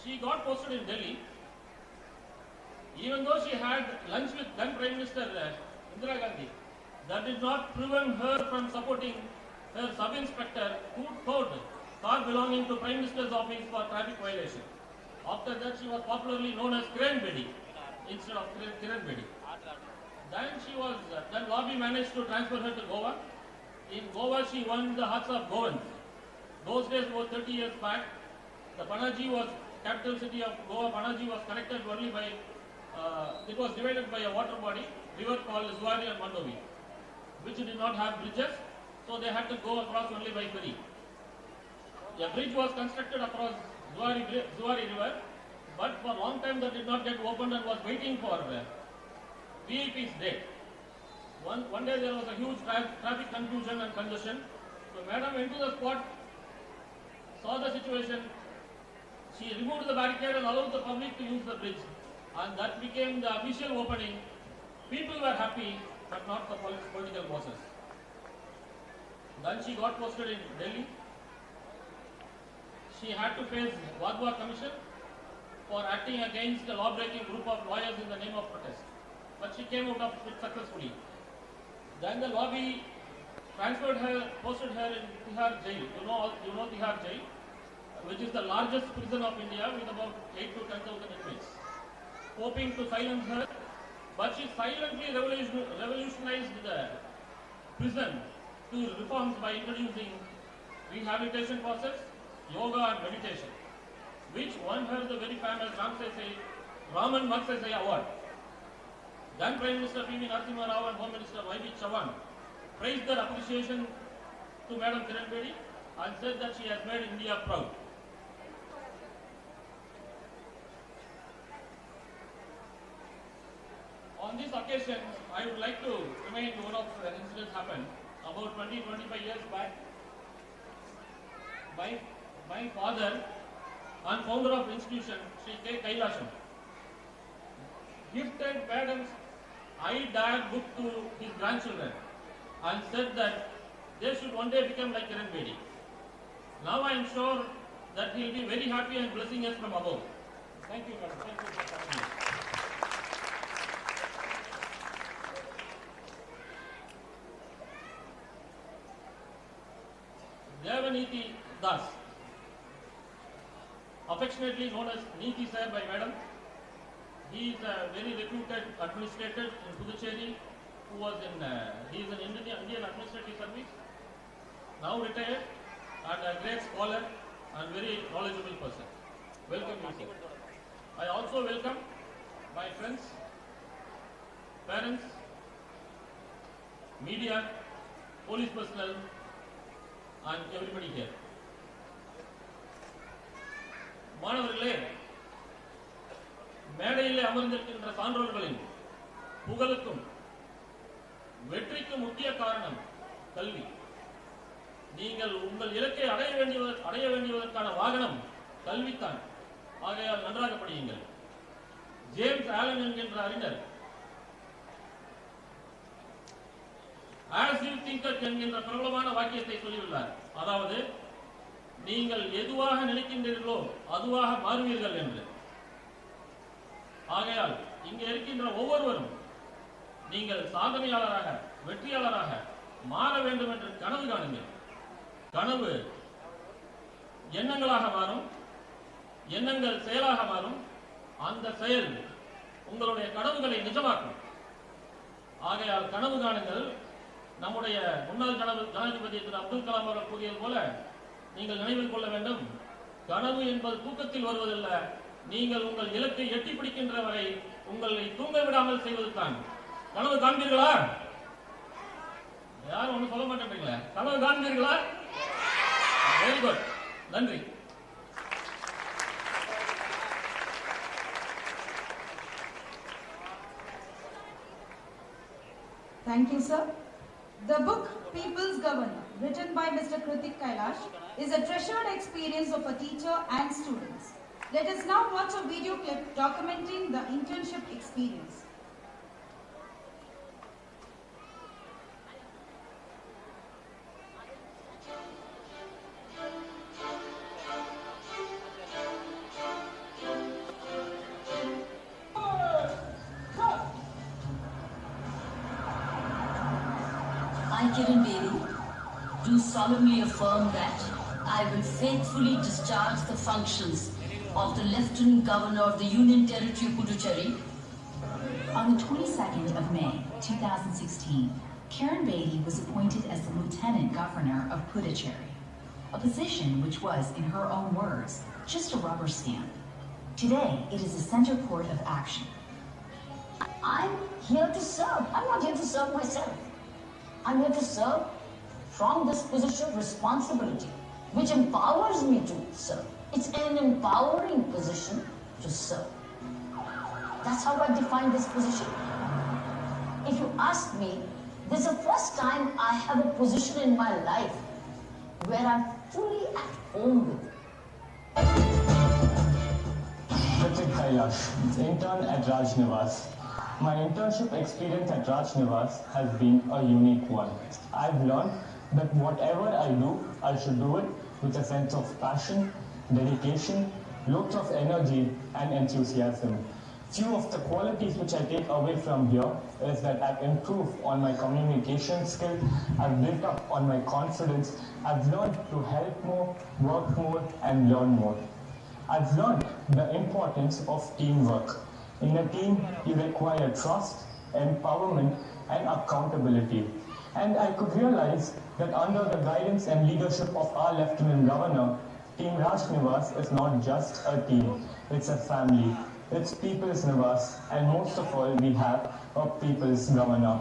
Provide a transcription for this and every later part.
she got posted in Delhi. Even though she had lunch with then Prime Minister Indira Gandhi, that did not prevent her from supporting her sub-inspector who towed car belonging to Prime Minister's office for traffic violation. After that, she was popularly known as Kiran Bedi instead of Kiran Bedi. Then lobby managed to transfer her to Goa. In Goa, she won the hearts of Goans. Those days were 30 years back. The Panaji was capital city of Goa. Panaji was connected only by, it was divided by a water body, river called Zuari and Mandovi, which did not have bridges, so they had to go across only by ferry. A bridge was constructed across Zuari river, but for a long time that did not get opened and was waiting for VIP's date. One day there was a huge traffic confusion and congestion. So Madam went to the spot, saw the situation. She removed the barricade and allowed the public to use the bridge. And that became the official opening. People were happy, but not the political bosses. Then she got posted in Delhi. She had to face Wadhwa Commission for acting against a law-breaking group of lawyers in the name of protest. But she came out of it successfully. Then the lobby transferred her, posted her in Tihar Jail. You know Tihar Jail, which is the largest prison of India with about 8 to 10,000 inmates. Hoping to silence her, but she silently revolutionized the prison to reforms by introducing rehabilitation process, yoga and meditation, which won her the very famous Raman Magsaysay Award. Then Prime Minister P.V. Narasimha Rao and Home Minister Y.B. Chavan praised their appreciation to Madam Kiran Bedi and said that she has made India proud. On this occasion, I would like to remind one of the incidents happened about 20-25 years back. My father and founder of the institution, Sri K. Kailasham, gifted Madam's I Dare book to his grandchildren and said that they should one day become like Kiran Bedi. Now I am sure that he will be very happy and blessing us from above. Thank you, Madam. Thank you for coming here. Devaniti Das, affectionately known as Neeti Sir by Madam. He is a very reputed administrator in Puducherry who was he is an Indian administrative service, now retired, and a great scholar and very knowledgeable person. Welcome you, sir. I also welcome my friends, parents, media, police personnel, and everybody here. மாணவர்களே, மேடையிலே அமர்ந்திருக்கின்ற சான்றோர்களின் புகழுக்கும் வெற்றிக்கும் முக்கிய காரணம் கல்வி. நீங்கள் உங்கள் இலக்கை அடைய வேண்டியதற்கான வாகனம் கல்வித்தான். ஆகையால் நன்றாக படியுங்கள். ஜேம்ஸ் ஆலன் என்கின்ற அறிஞர் as you think என்கின்ற பிரபலமான வாக்கியத்தை சொல்லியுள்ளார். அதாவது நீங்கள் எதுவாக நினைக்கின்றீர்களோ அதுவாக மாறுவீர்கள் என்று. ஆகையால் இங்கே இருக்கின்ற ஒவ்வொருவரும் நீங்கள் சாதனையாளராக, வெற்றியாளராக மாற வேண்டும் என்று கனவு காணுங்கள். கனவு எண்ணங்களாக மாறும், எண்ணங்கள் செயலாக மாறும், அந்த செயல் உங்களுடைய கனவுகளை நிஜமாக்கும். ஆகையால் கனவு காணுங்கள். நம்முடைய முன்னாள் ஜனாதிபதி திரு அப்துல் கலாம் அவர்கள் கூறியது போல நீங்கள் நினைவில் கொள்ள வேண்டும், கனவு என்பது தூக்கத்தில் வருவதில்லை, நீங்கள் உங்கள் இலக்கை எட்டி பிடிக்கின்ற வரை உங்களை தூங்க விடாமல் செய்வதுதான். கனவு காண்பீர்களா? யாரும் ஒன்றும் சொல்ல மாட்டேன்றீங்களா? கனவு காண்பீர்களா? வெரி குட், நன்றி. Thank you, sir. The book People's Governor, written by Mr. Kritik Kailash, is a treasured experience of a teacher and students. Let us now watch a video clip documenting the internship experience. Kiran Bedi, do solemnly affirm that I will faithfully discharge the functions of the Lieutenant Governor of the Union Territory of Puducherry. On the 22nd of May, 2016, Kiran Bedi was appointed as the Lieutenant Governor of Puducherry, a position which was, in her own words, just a rubber stamp. Today, it is a center court of action. I'm here to serve. I'm not here to serve myself. I'm here to serve from this position of responsibility, which empowers me to serve. It's an empowering position to serve. That's how I define this position. If you ask me, this is the first time I have a position in my life where I'm fully at home with it. Puthiya Thalaimurai, intern at Raj Nivas. My internship experience at Raj Nivas has been a unique one. I've learned that whatever I do, I should do it with a sense of passion, dedication, loads of energy and enthusiasm. Few of the qualities which I take away from here is that I've improved on my communication skills, I've built up on my confidence, I've learned to help more, work more and learn more. I've learned the importance of teamwork. In a team, you require trust, empowerment and accountability. And I could realize that under the guidance and leadership of our Lieutenant Governor, Team Raj Nivas is not just a team, it's a family. It's People's Nivas, and most of all, we have a People's Governor.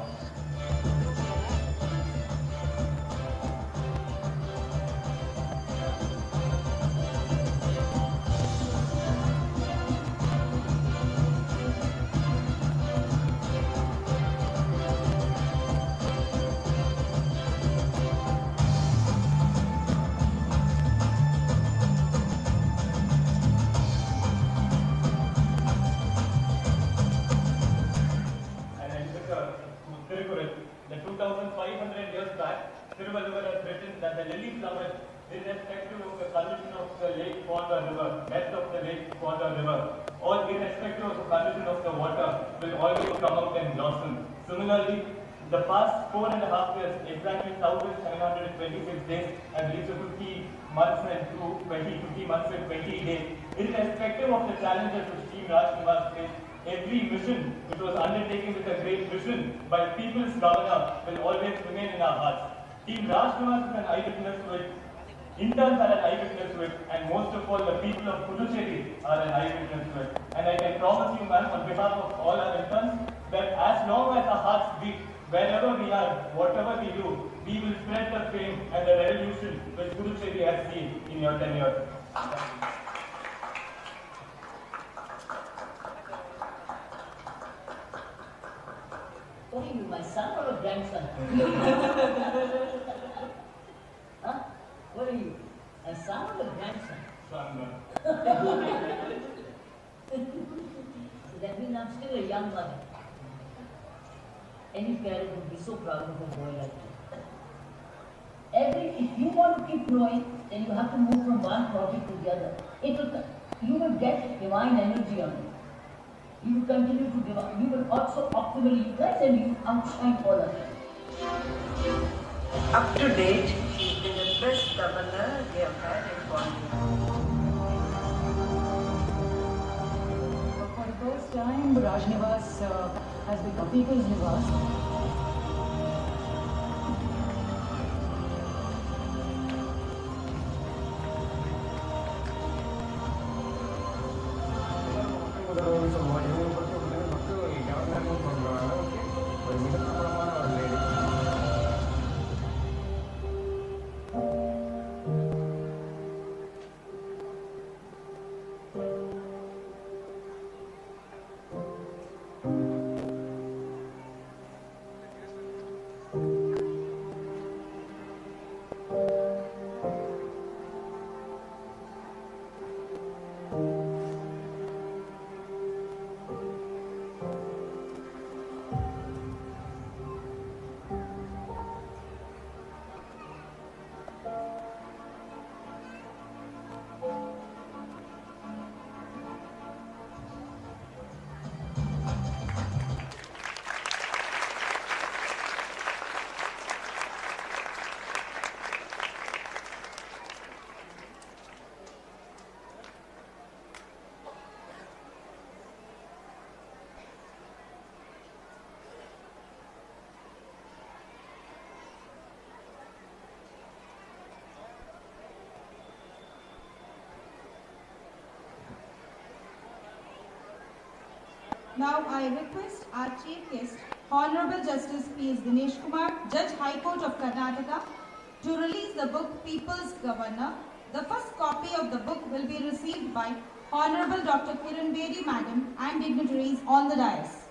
The 2,500 years back, Thiruvalluvar has written that the lily flower, irrespective of the condition of the lake, pond or river, depth of the lake, pond or river, or irrespective of the condition of the water, will always come out and blossom. Similarly, the past 4.5 years, exactly 1,726 days, have reached 50 months and 20 days. Irrespective of the challenges which Team Raj Nivas faced, every mission which was undertaken with a great vision by People's Governor will always remain in our hearts. Team Raj Nivas is an eyewitness to it, interns are an eyewitness to it, and most of all the people of Puducherry are an eyewitness to it. And I can promise you, ma'am, on behalf of all our interns, that as long as our hearts beat, wherever we are, whatever we do, we will spread the fame and the revolution which Puducherry has seen in your tenure. What are you, my son or a grandson? Huh? What are you, a son or a grandson? Son. So that means I'm still a young mother. Any parent would be so proud of a boy like you. If you want to keep growing, then you have to move from one project to the other. You will get divine energy on it. You will continue to give up. You will also optimally utilize and you outshine all of them. Up to date, he's been the best governor we have had in Kollywood. For the first time, Raj Nivas has become People's Nivas. Now I request our Chief Guest, Honorable Justice P.S. Dinesh Kumar, Judge High Court of Karnataka, to release the book People's Governor. The first copy of the book will be received by Honorable Dr. Kiran Bedi Madam and dignitaries on the dais.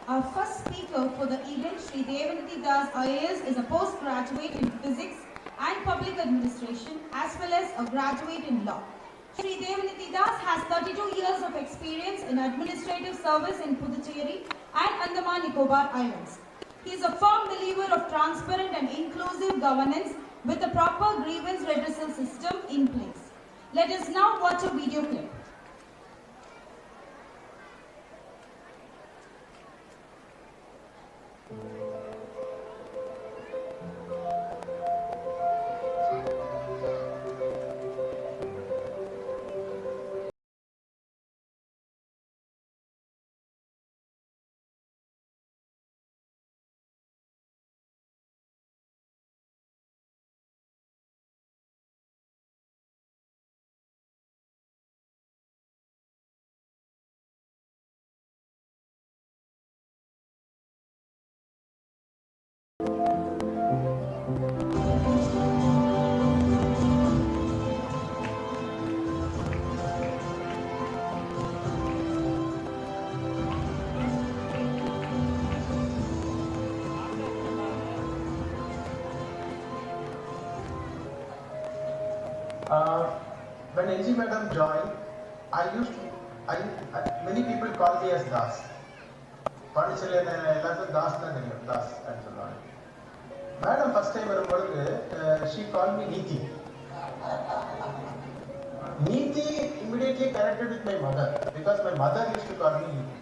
Our first speaker for the event, Shri Devanati Das IAS, is a postgraduate in physics and public administration as well as a graduate in law. Shri Devanati Das has 32 years of experience in administrative service in Puducherry and Andaman Nicobar Islands. He is a firm believer of transparent and inclusive governance with a proper grievance redressal system in place. Let us now watch a video clip. When NG Madam joined, many people call me as Das. Pondicherry Das Das and so on. Madam first time she called me Neeti. Neeti immediately connected with my mother because my mother used to call me Neeti.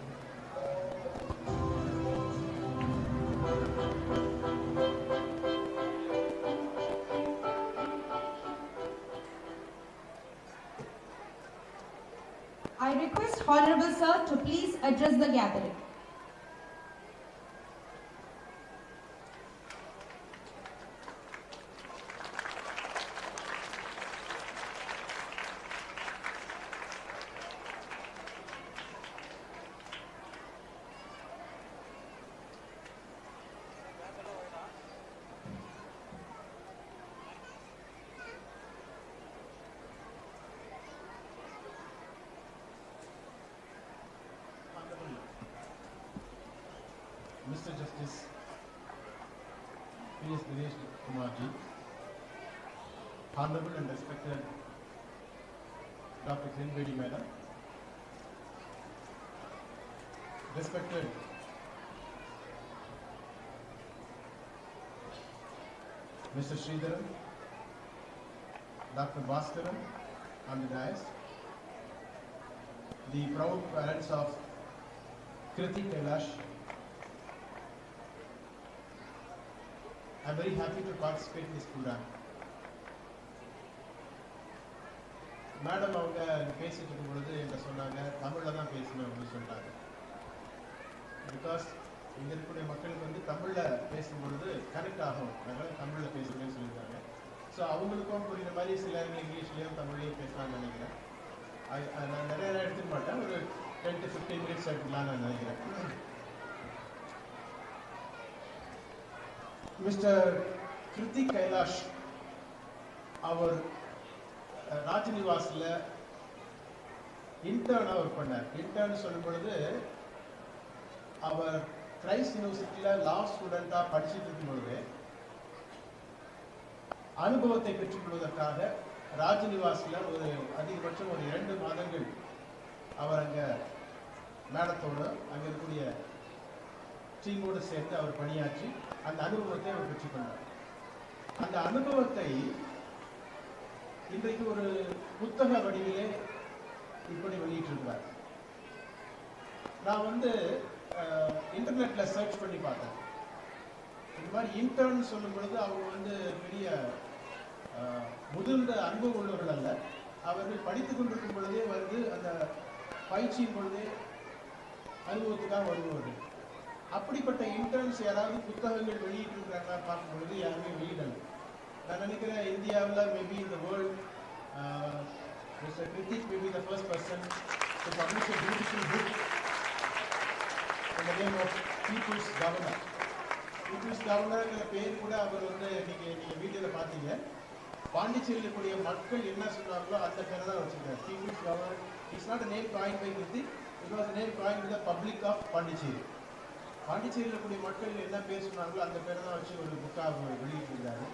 I request Honorable Sir to please address the gathering. Mr. Justice P.S. Dinesh Kumarji, Honorable and respected Dr. Kiran Bedi Madam, respected Mr. Sridharan, Dr. Bhaskaran on the dais, the proud parents of Kriti Kailash. I am very happy to participate in this program. Madam, அவங்க பேசிட்டு இருக்கும்பொழுது என்கிட்ட சொன்னாங்க தமிழ்ல தான் பேசணும் அப்படின்னு சொன்னாங்க. பிகாஸ் இங்க இருக்கக்கூடிய மக்களுக்கு வந்து தமிழ்ல பேசும்பொழுது கரெக்ட் ஆகும், அதனால தமிழ்ல பேசுறேன்னு சொல்லியிருக்காங்க. ஸோ அவங்களுக்கும் புரியுற மாதிரி சில இங்கிலீஷ்லயும் தமிழ்லையும் பேசலாம்னு நினைக்கிறேன். நான் நிறைய நேரம் எடுத்துக்க மாட்டேன், ஒரு 10 to 15 minutes எடுத்துக்கலாம்னு நான் நினைக்கிறேன். மிஸ்டர் கிருத்தி கைலாஷ் அவர் ராஜ்நிவாஸ்ல இன்டர்னா ஒர்க் பண்ணார். இன்டர்ன் சொல்லும் பொழுது அவர் கிரைஸ்ட் யூனிவர்சிட்டியில லா ஸ்டூடெண்டா படிச்சுட்டு இருக்கும் பொழுது அனுபவத்தை பெற்றுக் கொள்வதற்காக ராஜ்நிவாஸ்ல ஒரு அதிகபட்சம் ஒரு 2 மாதங்கள் அவர் அங்க மேடத்தோடு அங்க இருக்கக்கூடிய டீமோடு சேர்ந்து அவர் பணியாற்றி அந்த அனுபவத்தை அவர் பெற்றுக்கொண்டார். அந்த அனுபவத்தை இன்றைக்கு ஒரு புத்தக வடிவிலே இப்படி வெளியிட்டிருக்கிறார். நான் வந்து இன்டர்நெட்ல சர்ச் பண்ணி பார்த்தேன். இந்த மாதிரி இன்டர்ன் சொல்லும் பொழுது அவங்க வந்து பெரிய முதிர்ந்த அனுபவம் உள்ளவர்கள் அல்ல, அவர்கள் படித்துக் கொண்டிருக்கும் பொழுதே வந்து அந்த பயிற்சியின் பொழுதே அனுபவத்துக்காக வருபவர்கள். அப்படிப்பட்ட இன்டர்ன்ஸ் யாராவது புத்தகங்கள் வெளியிட்டிருக்கிறாங்களா பார்க்கும்பொழுது யாருமே வெளியிடல. நான் நினைக்கிறேன் இந்தியாவில் மேபி இந்த world mister Hrithik may be the first person to publish a beautiful book in the name of People's Governor. People's Governorங்கிற பேர் கூட அவர் வந்து நீங்க வீடியோல பார்த்தீங்க. பாண்டிச்சேரியில் இருக்கக்கூடிய மக்கள் என்ன சொன்னாங்களோ அந்த பேரை தான் வச்சிருக்காரு. People's Governor is not a name coined by Krithik, it was a name coined by the public of Pondicherry. பாண்டிச்சேரியில் இருக்கக்கூடிய மக்கள் என்ன பேர் சொன்னாங்களோ அந்த பேரை தான் வச்சு ஒரு புக்காக வெளியிட்டிருந்தாரு.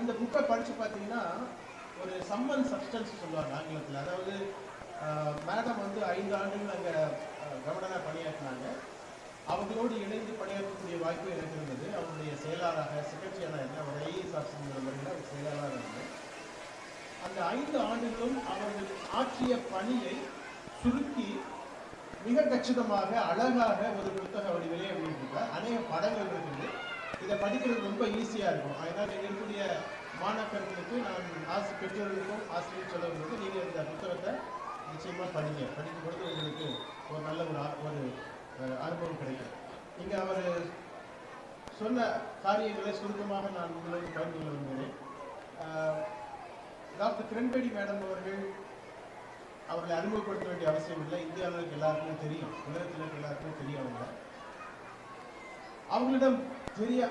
இந்த புக்கை படித்து பார்த்தீங்கன்னா ஒரு சம்மன் சப்ஸ்டன்ஸ் சொல்லுவாங்க ஆங்கிலத்தில். அதாவது மேடம் வந்து 5 ஆண்டுகள் அங்கே கவர்னராக பணியாற்றினாங்க. அவங்களோடு இணைந்து பணியாற்றக்கூடிய வாய்ப்பு எனக்கு இருந்தது. அவருடைய செயலாளராக செக்ரட்டரியாக இருந்தேன். அவர் ஐஏஎஸ் ஆஃபீஸர் முறையில் அவர் செயலாளராக இருந்தேன். அந்த 5 ஆண்டுகளும் அவர்கள் ஆற்றிய பணியை சுருக்கி மிக கச்சிதமாக அழகாக ஒரு புத்தக வடிவிலே வெளியிட்டிருக்கார். அநேக படங்கள் இருக்குது. இதை படிக்கிறது ரொம்ப ஈஸியாக இருக்கும். அதனால் இங்கே இருக்கக்கூடிய மாணாக்கர்களுக்கு நான் பெற்றோர்களுக்கும் ஆசிரியர் சொல்லுவதற்கு நீங்கள் இந்த புத்தகத்தை நிச்சயமாக படிக்கும் பொழுது உங்களுக்கு ஒரு நல்ல ஒரு அனுபவம் கிடைக்கும். இங்கே அவர் சொன்ன காரியங்களை சுருக்கமாக நான் உங்களுக்கு பகிர்ந்து கொள்ள விரும்புகிறேன். டாக்டர் கிரண் பேடி மேடம் அவர்களை அறிமுகப்படுத்த வேண்டிய அவசியம் இல்லை. இந்தியாவில் எல்லாருக்குமே தெரியும், உலகத்தில் எல்லாருக்குமே தெரியும். அவங்களிடம்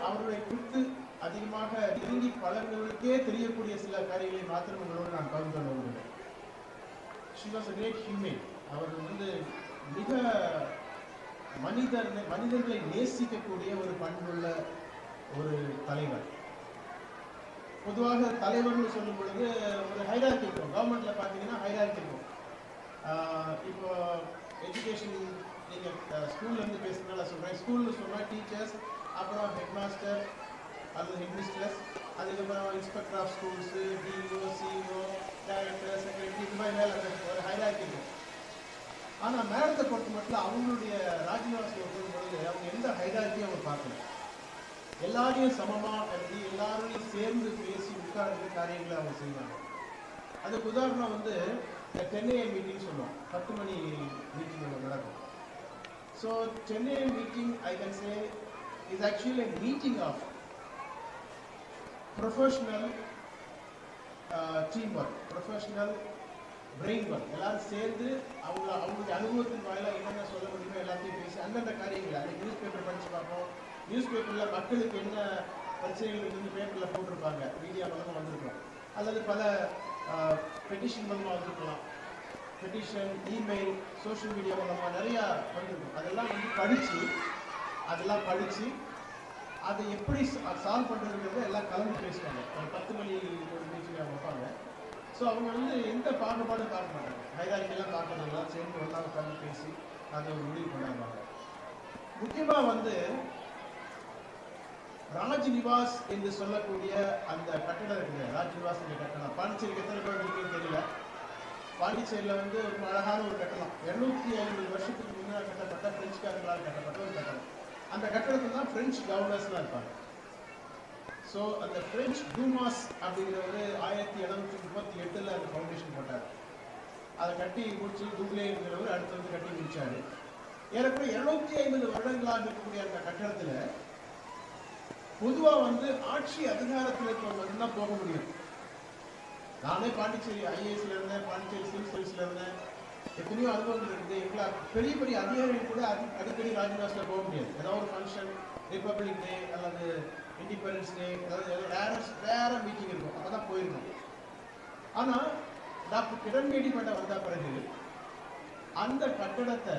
அவர்களை குறித்து அதிகமாக நெருங்கி பலர்களுக்கே தெரியக்கூடிய சில காரியங்களை மாத்திரம் உங்களோடு நான் பகிர்ந்து கொள்ள விரும்புகிறேன். She was a great humane. அவர்கள் வந்து மிக மனிதர்களை நேசிக்கக்கூடிய ஒரு பண்புள்ள ஒரு தலைவர். பொதுவாக தலைவர்னு சொல்லும் பொழுது ஒரு ஹைரார்கி இருக்கும். கவர்மெண்ட்ல பார்த்தீங்கன்னா ஹைரார்கி இருக்கும். இப்போ எஜுகேஷன் நீங்கள் ஸ்கூல்லேருந்து பேசுகிறதுனால சொல்கிறேன். ஸ்கூல்னு சொன்னால் டீச்சர்ஸ், அப்புறம் ஹெட் மாஸ்டர் அல்லது ஹெட் மிஸ்ட்ரஸ், அதுக்கப்புறம் inspector of schools, DO, CO, director, secretary, இது மாதிரி மேலே ஒரு ஹைரார்கி இருக்கும். ஆனால் மேடத்தை பொறுத்த மட்டும் அவங்களுடைய ராஜ்நிவாசில் பொழுது அவங்க எந்த ஹைரார்கியும் அவங்க பார்க்கல. எல்லாரையும் சமமாக கருதி எல்லாரையும் சேர்ந்து பேசி உட்கார்ந்து காரியங்களை அவங்க செய்வாங்க. அதுக்கு உதாரணம் வந்து 10 AM மீட்டிங் சொல்லுவோம். 10 மணி மீட்டிங் நடக்கும். So 10 AM meeting, I can say, is actually a meeting of professional teamwork, professional brain work. எல்லாரும் சேர்ந்து அவங்களுடைய அனுபவத்தின் வாயிலாக என்னென்ன சொல்ல முடியுமோ எல்லாத்தையும் பேசி அந்தந்த காரியங்களை அன்றைக்கி நியூஸ் பேப்பர் படித்து பார்ப்போம். நியூஸ் பேப்பரில் மக்களுக்கு என்ன பிரச்சனைகள் இருந்து பேப்பரில் போட்டிருப்பாங்க, மீடியா மூலமாக வந்திருக்கோம், அல்லது பல பெட்டிஷன் மூலமாக வந்திருக்கலாம். பெட்டிஷன், இமெயில், சோஷியல் மீடியா மூலமாக நிறையா வந்திருக்கும். அதெல்லாம் வந்து படித்து அதெல்லாம் படித்து அதை எப்படி சால்வ் பண்ணுறதுங்கிறத எல்லாம் கலந்து பேசுவாங்க. ஒரு 10 மணி ஒரு மீட்டிங் அவங்க வைப்பாங்க. ஸோ அவங்க வந்து எந்த பாகுபாடும் பார்க்க மாட்டாங்க. ஹைரார்க்கியெல்லாம் பார்க்கறதெல்லாம் சேர்ந்து ஒன்றா உட்காந்து பேசி அதை ஒரு முடிவு கொண்டாடுவாங்க. முக்கியமாக வந்து ராஜ்நிவாஸ் என்று சொல்லக்கூடிய அந்த கட்டடம் இருக்குது. ராஜ்நிவாஸ் என்ற கட்டடம் பாண்டிச்சேரிக்கு எத்தனை பேர் இருக்குன்னு தெரியல. பாண்டிச்சேரியில் வந்து ஒரு அழகான ஒரு கட்டடம் 250 வருஷத்துக்கு முன்னால் கட்டப்பட்ட பிரெஞ்சுக்காரங்களால் கட்டப்பட்ட ஒரு கட்டடம். அந்த கட்டடத்தில் தான் பிரெஞ்சு கவர்னர்ஸ்லாம் இருப்பாங்க. ஸோ அந்த பிரெஞ்சு டூமாஸ் அப்படிங்கிறவர் 1738 அந்த ஃபவுண்டேஷன் போட்டார். அதை கட்டி முடிச்சு துப்ளேங்கிறவர் அடுத்து வந்து கட்டி முடிச்சாரு. ஏறக்குறைய 250 வருடங்களாக இருக்கக்கூடிய அந்த கட்டடத்தில் பொதுவாக வந்து ஆட்சி அதிகாரத்தில் இருக்கவங்க போக முடியும். நானே பாண்டிச்சேரி ஐஏஎஸ்ல இருந்தேன், பாண்டிச்சேரி சிவில் சர்வீஸ்ல இருந்தேன். எத்தனையோ அனுபவங்கள் இருக்குது. எங்களை பெரிய பெரிய அதிகாரிகள் கூட அடிக்கடி ராஜ்நிவாஸில் போக முடியாது. ஏதாவது ஒரு ஃபங்க்ஷன், ரிப்பப்ளிக் டே அல்லது இண்டிபெண்டன்ஸ் டே, அதாவது வேற மீட்டிங் இருக்கும், அப்போ தான் போயிருக்கோம். ஆனால் டாக்டர் கிரண் பேடி மேடம் வந்த பிறகு அந்த கட்டடத்தை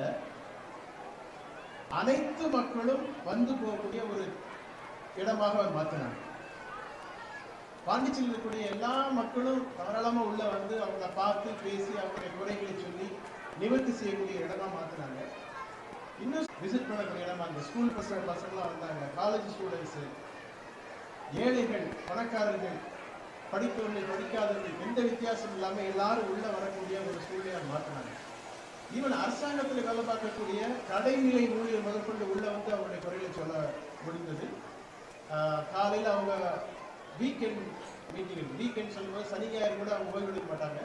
அனைத்து மக்களும் வந்து போகக்கூடிய ஒரு இடமாக அவர் மாற்றினாங்க. பாண்டிச்சேரியில் இருக்கக்கூடிய எல்லா மக்களும் தாராளமாக உள்ள வந்து அவங்கள பார்த்து பேசி அவங்களுடைய குறைகளை சொல்லி நிவர்த்தி செய்யக்கூடிய இடமா மாற்றினாங்க. இன்னும் விசிட் பண்ணக்கூடிய இடமா அந்த ஸ்கூல் பசங்களாம் வந்தாங்க, காலேஜ் ஸ்டூடெண்ட்ஸு, ஏழைகள், பணக்காரர்கள், படித்தவர்கள், படிக்காதவர்கள், எந்த வித்தியாசம் இல்லாமல் எல்லாரும் உள்ள வரக்கூடிய ஒரு சூழ்நிலையை மாற்றினாங்க. ஈவன் அரசாங்கத்தில் வேலை பார்க்கக்கூடிய கடைநிலை ஊழியர் முதற்கொண்டு உள்ள வந்து அவருடைய குறைகளை சொல்ல முடிந்தது. காலையில் அவங்க வீக்கெண்ட் மீட்டிங், வீக்கெண்ட் சொல்லும்போது சனி ஞாயிறு கூட அவங்க ஓய்வு எடுக்க மாட்டாங்க.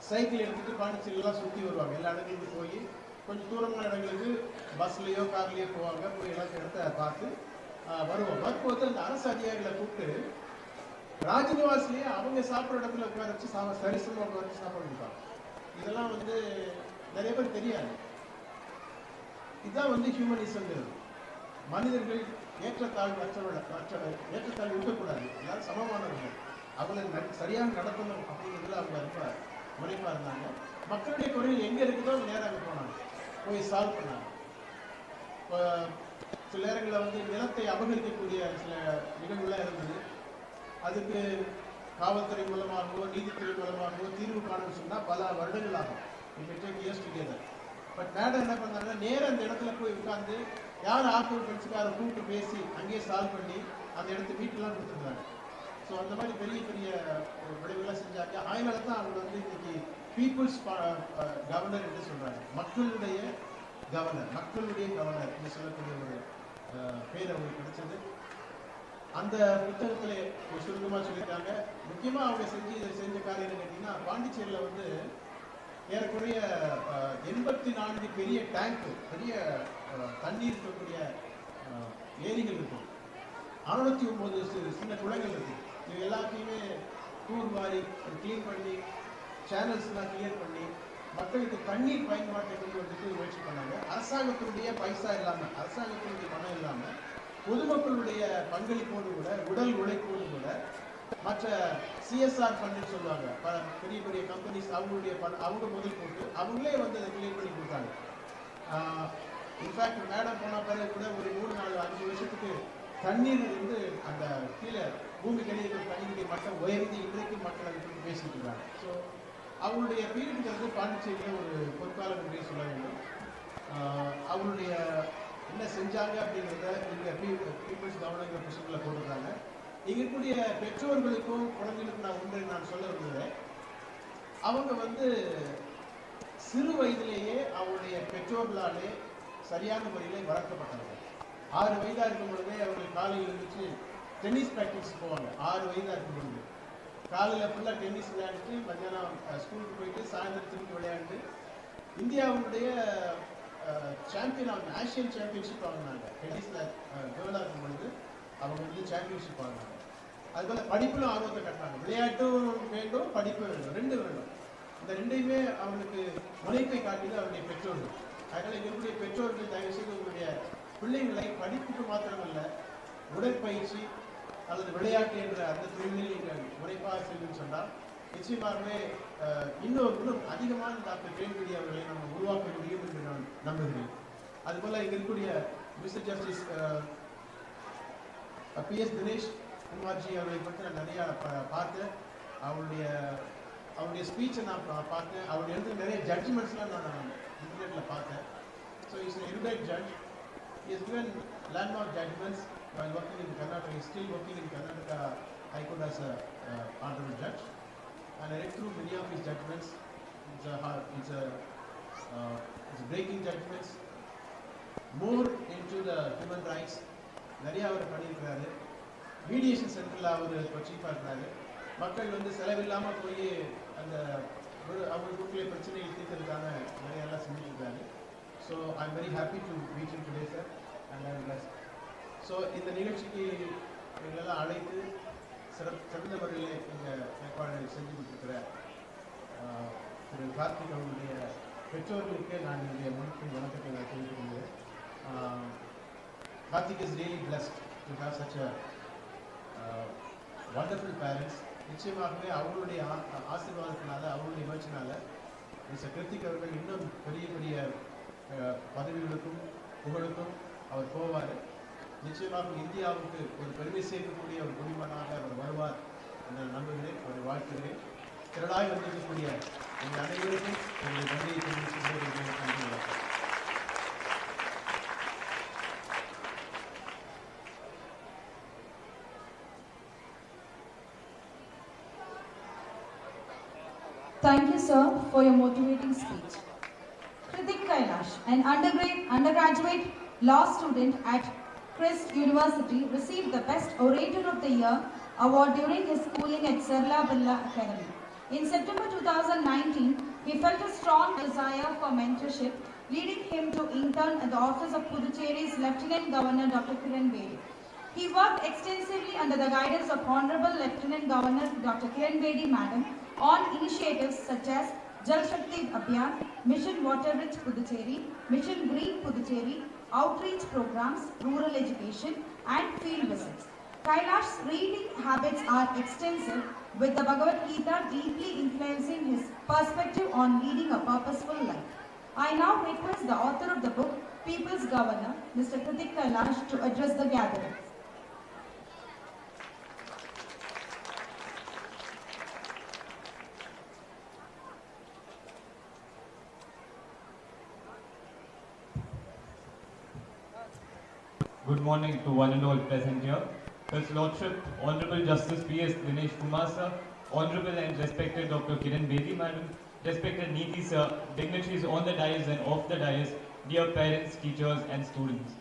சைக்கிள் எடுத்துகிட்டு பாண்டிச்சேரியெல்லாம் சுற்றி வருவாங்க. எல்லா இடங்களுக்கும் போய் கொஞ்சம் தூரமான இடங்களுக்கு பஸ்லேயோ கார்லேயோ போவாங்க. போய் எல்லாத்தையும் இடத்த பார்த்து வருவோம். வரும்போது அந்த அரசு அதிகாரிகளை கூப்பிட்டு ராஜ்நிவாஸ்லேயே அவங்க சாப்பிட்ற இடத்துல உட்கார வச்சு சரிசமாக உட்கார வச்சு சாப்பாடு கொடுப்பாங்க. இதெல்லாம் வந்து நிறைய பேர் தெரியாது. இதுதான் வந்து ஹியூமனிசம்ங்கிறது. மனிதர்கள் ஏற்றத்தாழ்வு ஏற்றத்தாழ்வு இருக்கக்கூடாது, எல்லாரும் சமமானவர்கள், அவங்களை சரியாக நடத்தணும் அப்படிங்கிறதுல அவங்க ரொம்ப முனைப்பாக இருந்தாங்க. மக்களுடைய குறைகள் எங்கே இருக்குதோ அந்த நேரம் போனாங்க, போய் சால்வ் பண்ணாங்க. இப்போ சில நேரங்களில் வந்து நிலத்தை அபகரிக்கக்கூடிய சில நிகழ்வுலாம் இருந்தது. அதுக்கு காவல்துறை மூலமாகவோ நீதித்துறை மூலமாகவோ தீர்வு காணணும்னு சொன்னால் பல வருடங்கள் ஆகும். பட் மேடம் என்ன பண்ணாங்கன்னா நேரம் அந்த இடத்துல போய் உட்காந்து யார் ஆக்கிரமிச்சுக்காரை கூப்பிட்டு பேசி அங்கேயே சால்வ் பண்ணி அந்த இடத்து வீட்டெல்லாம் கொடுத்துருந்தாங்க. ஸோ அந்த மாதிரி பெரிய பெரிய விளைவுகள்லாம் செஞ்சாங்க. அதனால தான் அவங்க வந்து இன்னைக்கு பீப்புள்ஸ் கவர்னர் என்று சொல்கிறாங்க. மக்களுடைய கவர்னர் என்று சொல்லக்கூடிய ஒரு பேர் அவங்களுக்கு கிடைச்சது. அந்த புத்தகத்தில் ஒரு சுருக்கமாக சொல்லியிருக்காங்க. முக்கியமாக அவங்க செஞ்ச காரியம் என்ன கேட்டிங்கன்னா, பாண்டிச்சேரியில் வந்து ஏறக்குறைய 84 பெரிய டேங்க், பெரிய தண்ணீர் இருக்கக்கூடிய ஏரிகள் இருக்கும், 609 சின்ன குளங்கள் இருக்கு. இது எல்லாத்தையுமே டூர் வாரி கிளீன் பண்ணி சேனல்ஸ்லாம் கிளியர் பண்ணி மக்களுக்கு தண்ணீர் பயன்பாட்டை கொண்டு வந்துட்டு முயற்சி பண்ணாங்க. அரசாங்கத்தினுடைய பைசா இல்லாமல், அரசாங்கத்தினுடைய பணம் இல்லாமல், பொதுமக்களுடைய பங்களிப்போடு கூட, உடல் உழைப்போடு கூட, மற்ற சிஎஸ்ஆர் ஃபண்டுன்னு சொல்லுவாங்க, பெரிய பெரிய கம்பெனிஸ் அவங்களுடைய அவங்க முதல் போட்டு அவங்களே வந்து அதை கிளியர் பண்ணி கொடுத்தாங்க. இன்ஃபேக்ட் மேடம் போன பிறகு கூட ஒரு 3-4-5 வருஷத்துக்கு தண்ணீர் வந்து அந்த கீழே பூமி கடிதத்தில் தண்ணீருடைய மட்டம் உயர்ந்து இன்றைக்கு மக்கள் அதை பற்றி பேசிட்டு இருக்காங்க. ஸோ அவங்களுடைய பீரியடுங்கிறது பாண்டிச்சேரியில் ஒரு பொற்காலம் என்றே சொல்ல வேண்டும். அவங்களுடைய என்ன செஞ்சாங்க அப்படிங்கிறத இங்கே பீப்புள்ஸ் கவர்னங்கிற புத்தகத்தில் போட்டிருக்காங்க. இங்கே இருக்கக்கூடிய பெற்றோர்களுக்கும் குழந்தைகளுக்கும் நான் சொல்ல விரும்புகிறேன். அவங்க வந்து சிறு வயதிலேயே அவங்களுடைய பெற்றோர்களாலே சரியான முறையில் வளர்க்கப்பட்டார்கள். 6 வயதாக இருக்கும் பொழுதே அவர்கள் காலையில் இருந்துச்சு டென்னிஸ் ப்ராக்டிஸ் போவாங்க. 6 வயதாக இருக்கும் பொழுது காலையில் ஃபுல்லாக டென்னிஸ் விளையாடிட்டு மத்தியானம் ஸ்கூலுக்கு போயிட்டு சாயந்தரம் திரும்பி விளையாண்டு இந்தியாவுடைய சாம்பியன் அவங்க ஆசியன் சாம்பியன்ஷிப் வாங்கினாங்க. டென்னிஸில் கேர்ளாக இருக்கும் பொழுது அவங்க வந்து சாம்பியன்ஷிப் வாங்கினாங்க. அதுபோல் படிப்பிலும் ஆர்வத்தை கட்டினாங்க. விளையாட்டும் வேண்டும், படிப்பு வேண்டும், 2 வேண்டும். இந்த 2யுமே அவங்களுக்கு முனைப்பை காட்டியது அவருடைய பெற்றோர்கள். அதனால் எங்களுடைய பெற்றோர்கள் தயவுசெய்து உங்களுடைய பிள்ளைகளை படிப்புக்கு மாத்திரமல்ல, உடற்பயிற்சி அல்லது விளையாட்டு என்ற அந்த தொழிலில் நீங்கள் முனைப்பாக செல்லும் சொன்னால் நிச்சயமாகவே இன்னும் அதிகமான டாக்டர் கிரண் பெடி அவர்களை நம்ம உருவாக்க முடியும் என்று நான் நம்புகிறேன். அதுபோல் இங்கே இருக்கக்கூடிய Mr. Justice PS Dinesh Kumarji அவரை பற்றி நான் நிறையா பார்த்தேன். அவருடைய ஸ்பீச்சை நான் பார்த்தேன். அவருடைய எழுதுகிற நிறைய ஜட்ஜ்மெண்ட்ஸ்லாம் நான் இன்டர்நெட்டில் பார்த்தேன். So he's an erudite judge. He has given landmark judgments while working in Karnataka. He is still working in Karnataka High Court as a honorable judge. And I read through many of his judgments. It's breaking judgments. More into the human rights. நிறைய அவர் பண்ணியிருக்கிறாரு. Mediation சென்டரில் அவர் இப்போ சீஃபாக இருக்கிறாரு. மக்கள் வந்து செலவில்லாமல் போய் அந்த அவங்களுக்குள்ளே பிரச்சனையை தீர்க்கிறதுக்கான நிறையெல்லாம் செஞ்சுருக்காரு. So I am very happy to meet him today sir and I plus. So இந்த நிகழ்ச்சிக்கு எங்களெல்லாம் அழைத்து சிறந்த முறையில் எங்கள் ஏற்பாடுகளை செஞ்சு கொடுத்துருக்கிற திரு கார்த்திக் அவர்களுடைய பெற்றோர்களுக்கு நான் என்னுடைய முன்பின் வணக்கத்தை நான் தெரிவித்துக் கொள்கிறேன். Karthik is really blessed to have such a wonderful parents. நிச்சயமாகவே அவங்களுடைய ஆசீர்வாதத்தினால அவங்களுடைய முயற்சினால மிஸ்டர் கிருத்திக் அவர்கள் இன்னும் பெரிய பெரிய பதவிகளுக்கும் புகழுக்கும் அவர் போவார். நிச்சயமாக இந்தியாவுக்கு ஒரு பெருமை சேர்க்கக்கூடிய ஒரு குடிமகனாக அவர் வருவார் என்று நம்புகிறேன். அவரை வாழ்த்துகிறேன். திரளாய் வந்திருக்கக்கூடிய எங்கள் அனைவருக்கும் என்னுடைய நன்றியை தெரிவித்து Thank you, sir, for your motivating speech. Kritik Kailash, an undergraduate law student at Christ University, received the Best Orator of the Year award during his schooling at Sarla Billa Academy. In September 2019, he felt a strong desire for mentorship, leading him to intern at the office of Puducherry's Lieutenant Governor Dr. Kiran Bedi. He worked extensively under the guidance of Honorable Lieutenant Governor Dr. Kiran Bedi Madam on initiatives such as Jal Shakti Abhiyan, Mission Water Rich Puducherry, Mission Green Puducherry, outreach programs, rural education and field visits. Kailash's reading habits are extensive, with the Bhagavad Gita deeply influencing his perspective on leading a purposeful life. I now request the author of the book, People's Governor, Mr. Kritik Kailash, to address the gathering. Good morning to one and all present here. His Lordship, Honorable Justice P.S. Dinesh Kumar sir, Honorable and respected Dr. Kiran Bedi madam, respected Neeti sir, dignitaries on the dais and off the dais, dear parents, teachers and students.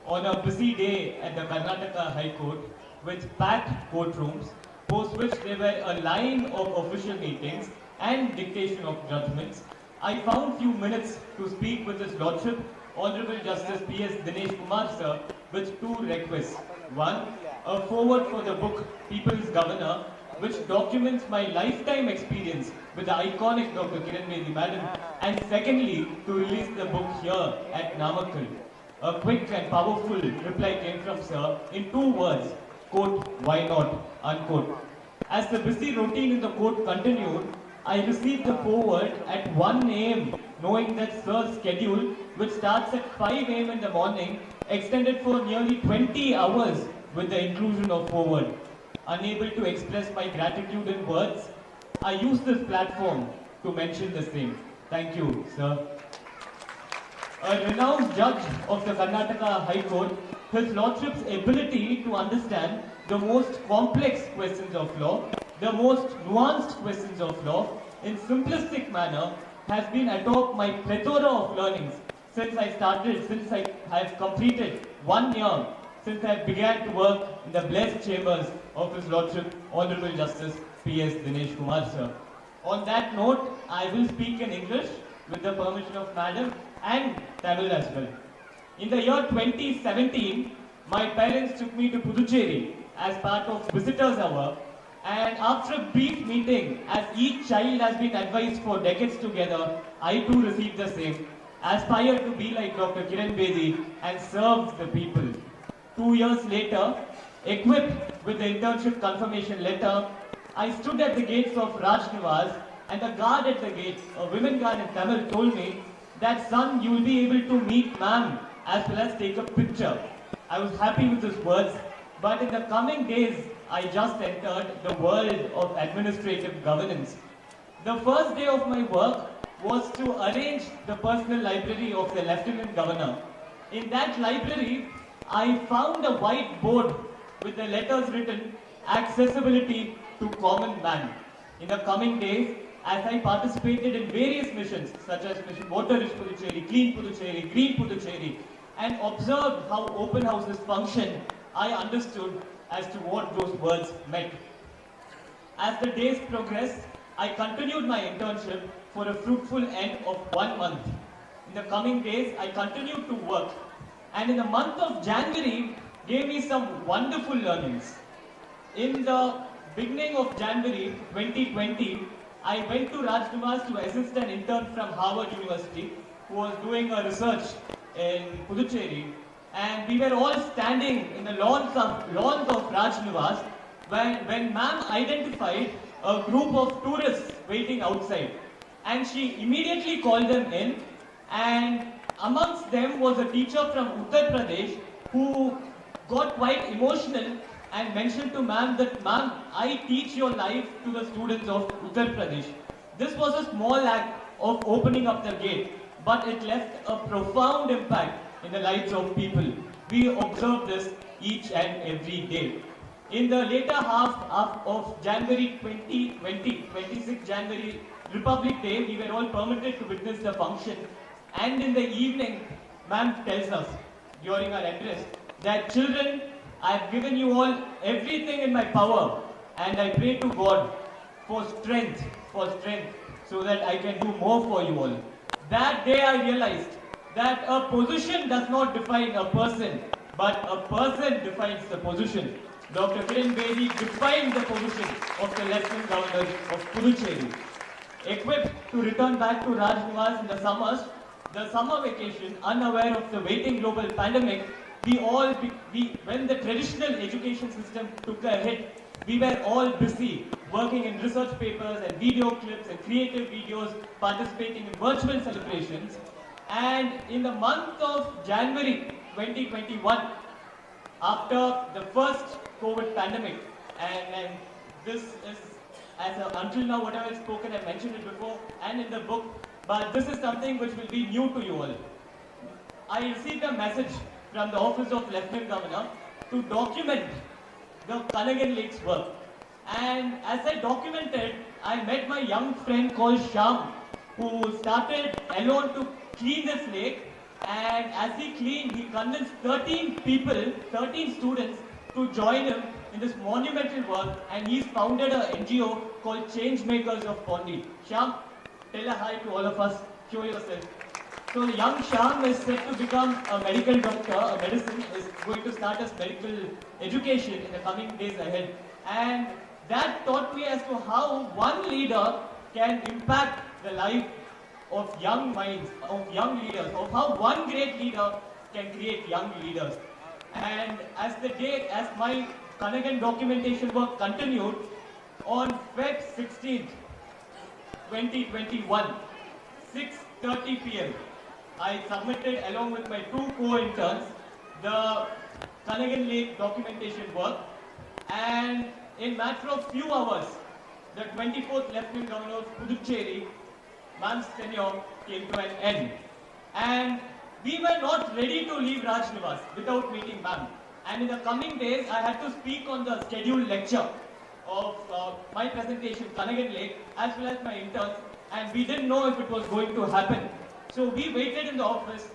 On a busy day at the Karnataka High Court with packed courtrooms, post which there were a line of official meetings and dictation of judgments, I found few minutes to speak with His Lordship, Honorable Justice P.S. Dinesh Kumar sir, with two requests. One, a foreword for the book People's Governor, which documents my lifetime experience with the iconic Dr. Kiran Bedi madam, and secondly, to release the book here at Namakkal. A quick and powerful reply came from sir in two words, quote, why not, unquote. As the busy routine in the court continued, I received the foreword at 1 a.m. knowing that sir's schedule, which starts at 5 a.m. in the morning, extended for nearly 20 hours with the inclusion of foreword. Unable to express my gratitude in words, I use this platform to mention the same. Thank you, sir. A renowned judge of the Karnataka High Court, His Lordship's ability to understand the most complex questions of law, the most nuanced questions of law, in simplistic manner, has been atop my plethora of learnings since I have completed 1 year since I began to work in the blessed chambers of His Lordship, Honorable Justice P.S. Dinesh Kumar sir. On that note, I will speak in English with the permission of Madam and Tamil as well. In the year 2017, my parents took me to Puducherry as part of Visitors Hour, and after a brief meeting, as each child has been advised for decades together, I too received the same. Aspire to be like Dr. Kiran Bedi and serve the people. 2 years later, equipped with the internship confirmation letter, I stood at the gates of Raj Nivas, and the guard at the gate, a women guard in Tamil, told me that son, you will be able to meet ma'am as well as take a picture. I was happy with his words, but in the coming days, I just entered the world of administrative governance. The first day of my work was to arrange the personal library of the Lieutenant Governor. In that library, I found a white board with the letters written, accessibility to common man. In the coming days, as I participated in various missions such as Mission Water Rich Puducherry, Clean Puducherry, Green Puducherry, and observed how open houses function, I understood as to what those words meant. As the days progressed, I continued my internship for a fruitful end of 1 month. In the coming days, I continued to work, and in the month of January, gave me some wonderful learnings. In the beginning of January 2020, I went to Rajnivas to assist an intern from Harvard University who was doing a research in Puducherry, and we were all standing in the lawns of Rajnivas when ma'am identified a group of tourists waiting outside, and she immediately called them in, and amongst them was a teacher from Uttar Pradesh who got quite emotional and mentioned to ma'am that, ma'am, I teach your life to the students of Uttar Pradesh. This was a small act of opening up the gate, but it left a profound impact in the lives of people. We observe this each and every day. In the later half of January 2020, 26 January, Republic Day, we were all permitted to witness the function. And in the evening, ma'am tells us during our address that, children, I have given you all everything in my power, and I pray to God for strength, so that I can do more for you all. That day I realized that a position does not define a person, but a person defines the position. Dr. Kiran Bedi defined the position of the Lieutenant Governor of Puducherry. Equipped to return back to Rajnivas in the summers, the summer vacation, unaware of the waiting global pandemic, when the traditional education system took a hit, we were all busy working in research papers and video clips and creative videos, participating in virtual celebrations. And in the month of January 2021, after the first COVID pandemic, and this is, until now, whatever is spoken, I mentioned it before and in the book, but this is something which will be new to you all. I received a message from the Office of Lieutenant Governor to document the Kanagan Lake's work. And as I documented, I met my young friend called Shyam, who started alone to clean this lake. And as he cleaned, he convinced 13 students to join him in this monumental work. And he's founded an NGO called Changemakers of Pondi. Shyam, tell a hi to all of us. Show yourself. So young Shyam is set to become a medical doctor, a medicine, is going to start his medical education in the coming days ahead. And that taught me as to how one leader can impact the life of young minds, of young leaders, of how one great leader can create young leaders. And as my Kanagan documentation work continued, on Feb 16th, 2021, 6:30 p.m., I submitted along with my 2 co-interns the Kanagan Lake documentation work, and in matter of few hours, the 24th Lieutenant Governor of Puducherry, ma'am's tenure came to an end. And we were not ready to leave Rajnivas without meeting ma'am. And in the coming days, I had to speak on the scheduled lecture of my presentation, Kanagan Lake, as well as my interns, and we didn't know if it was going to happen. So we waited in the office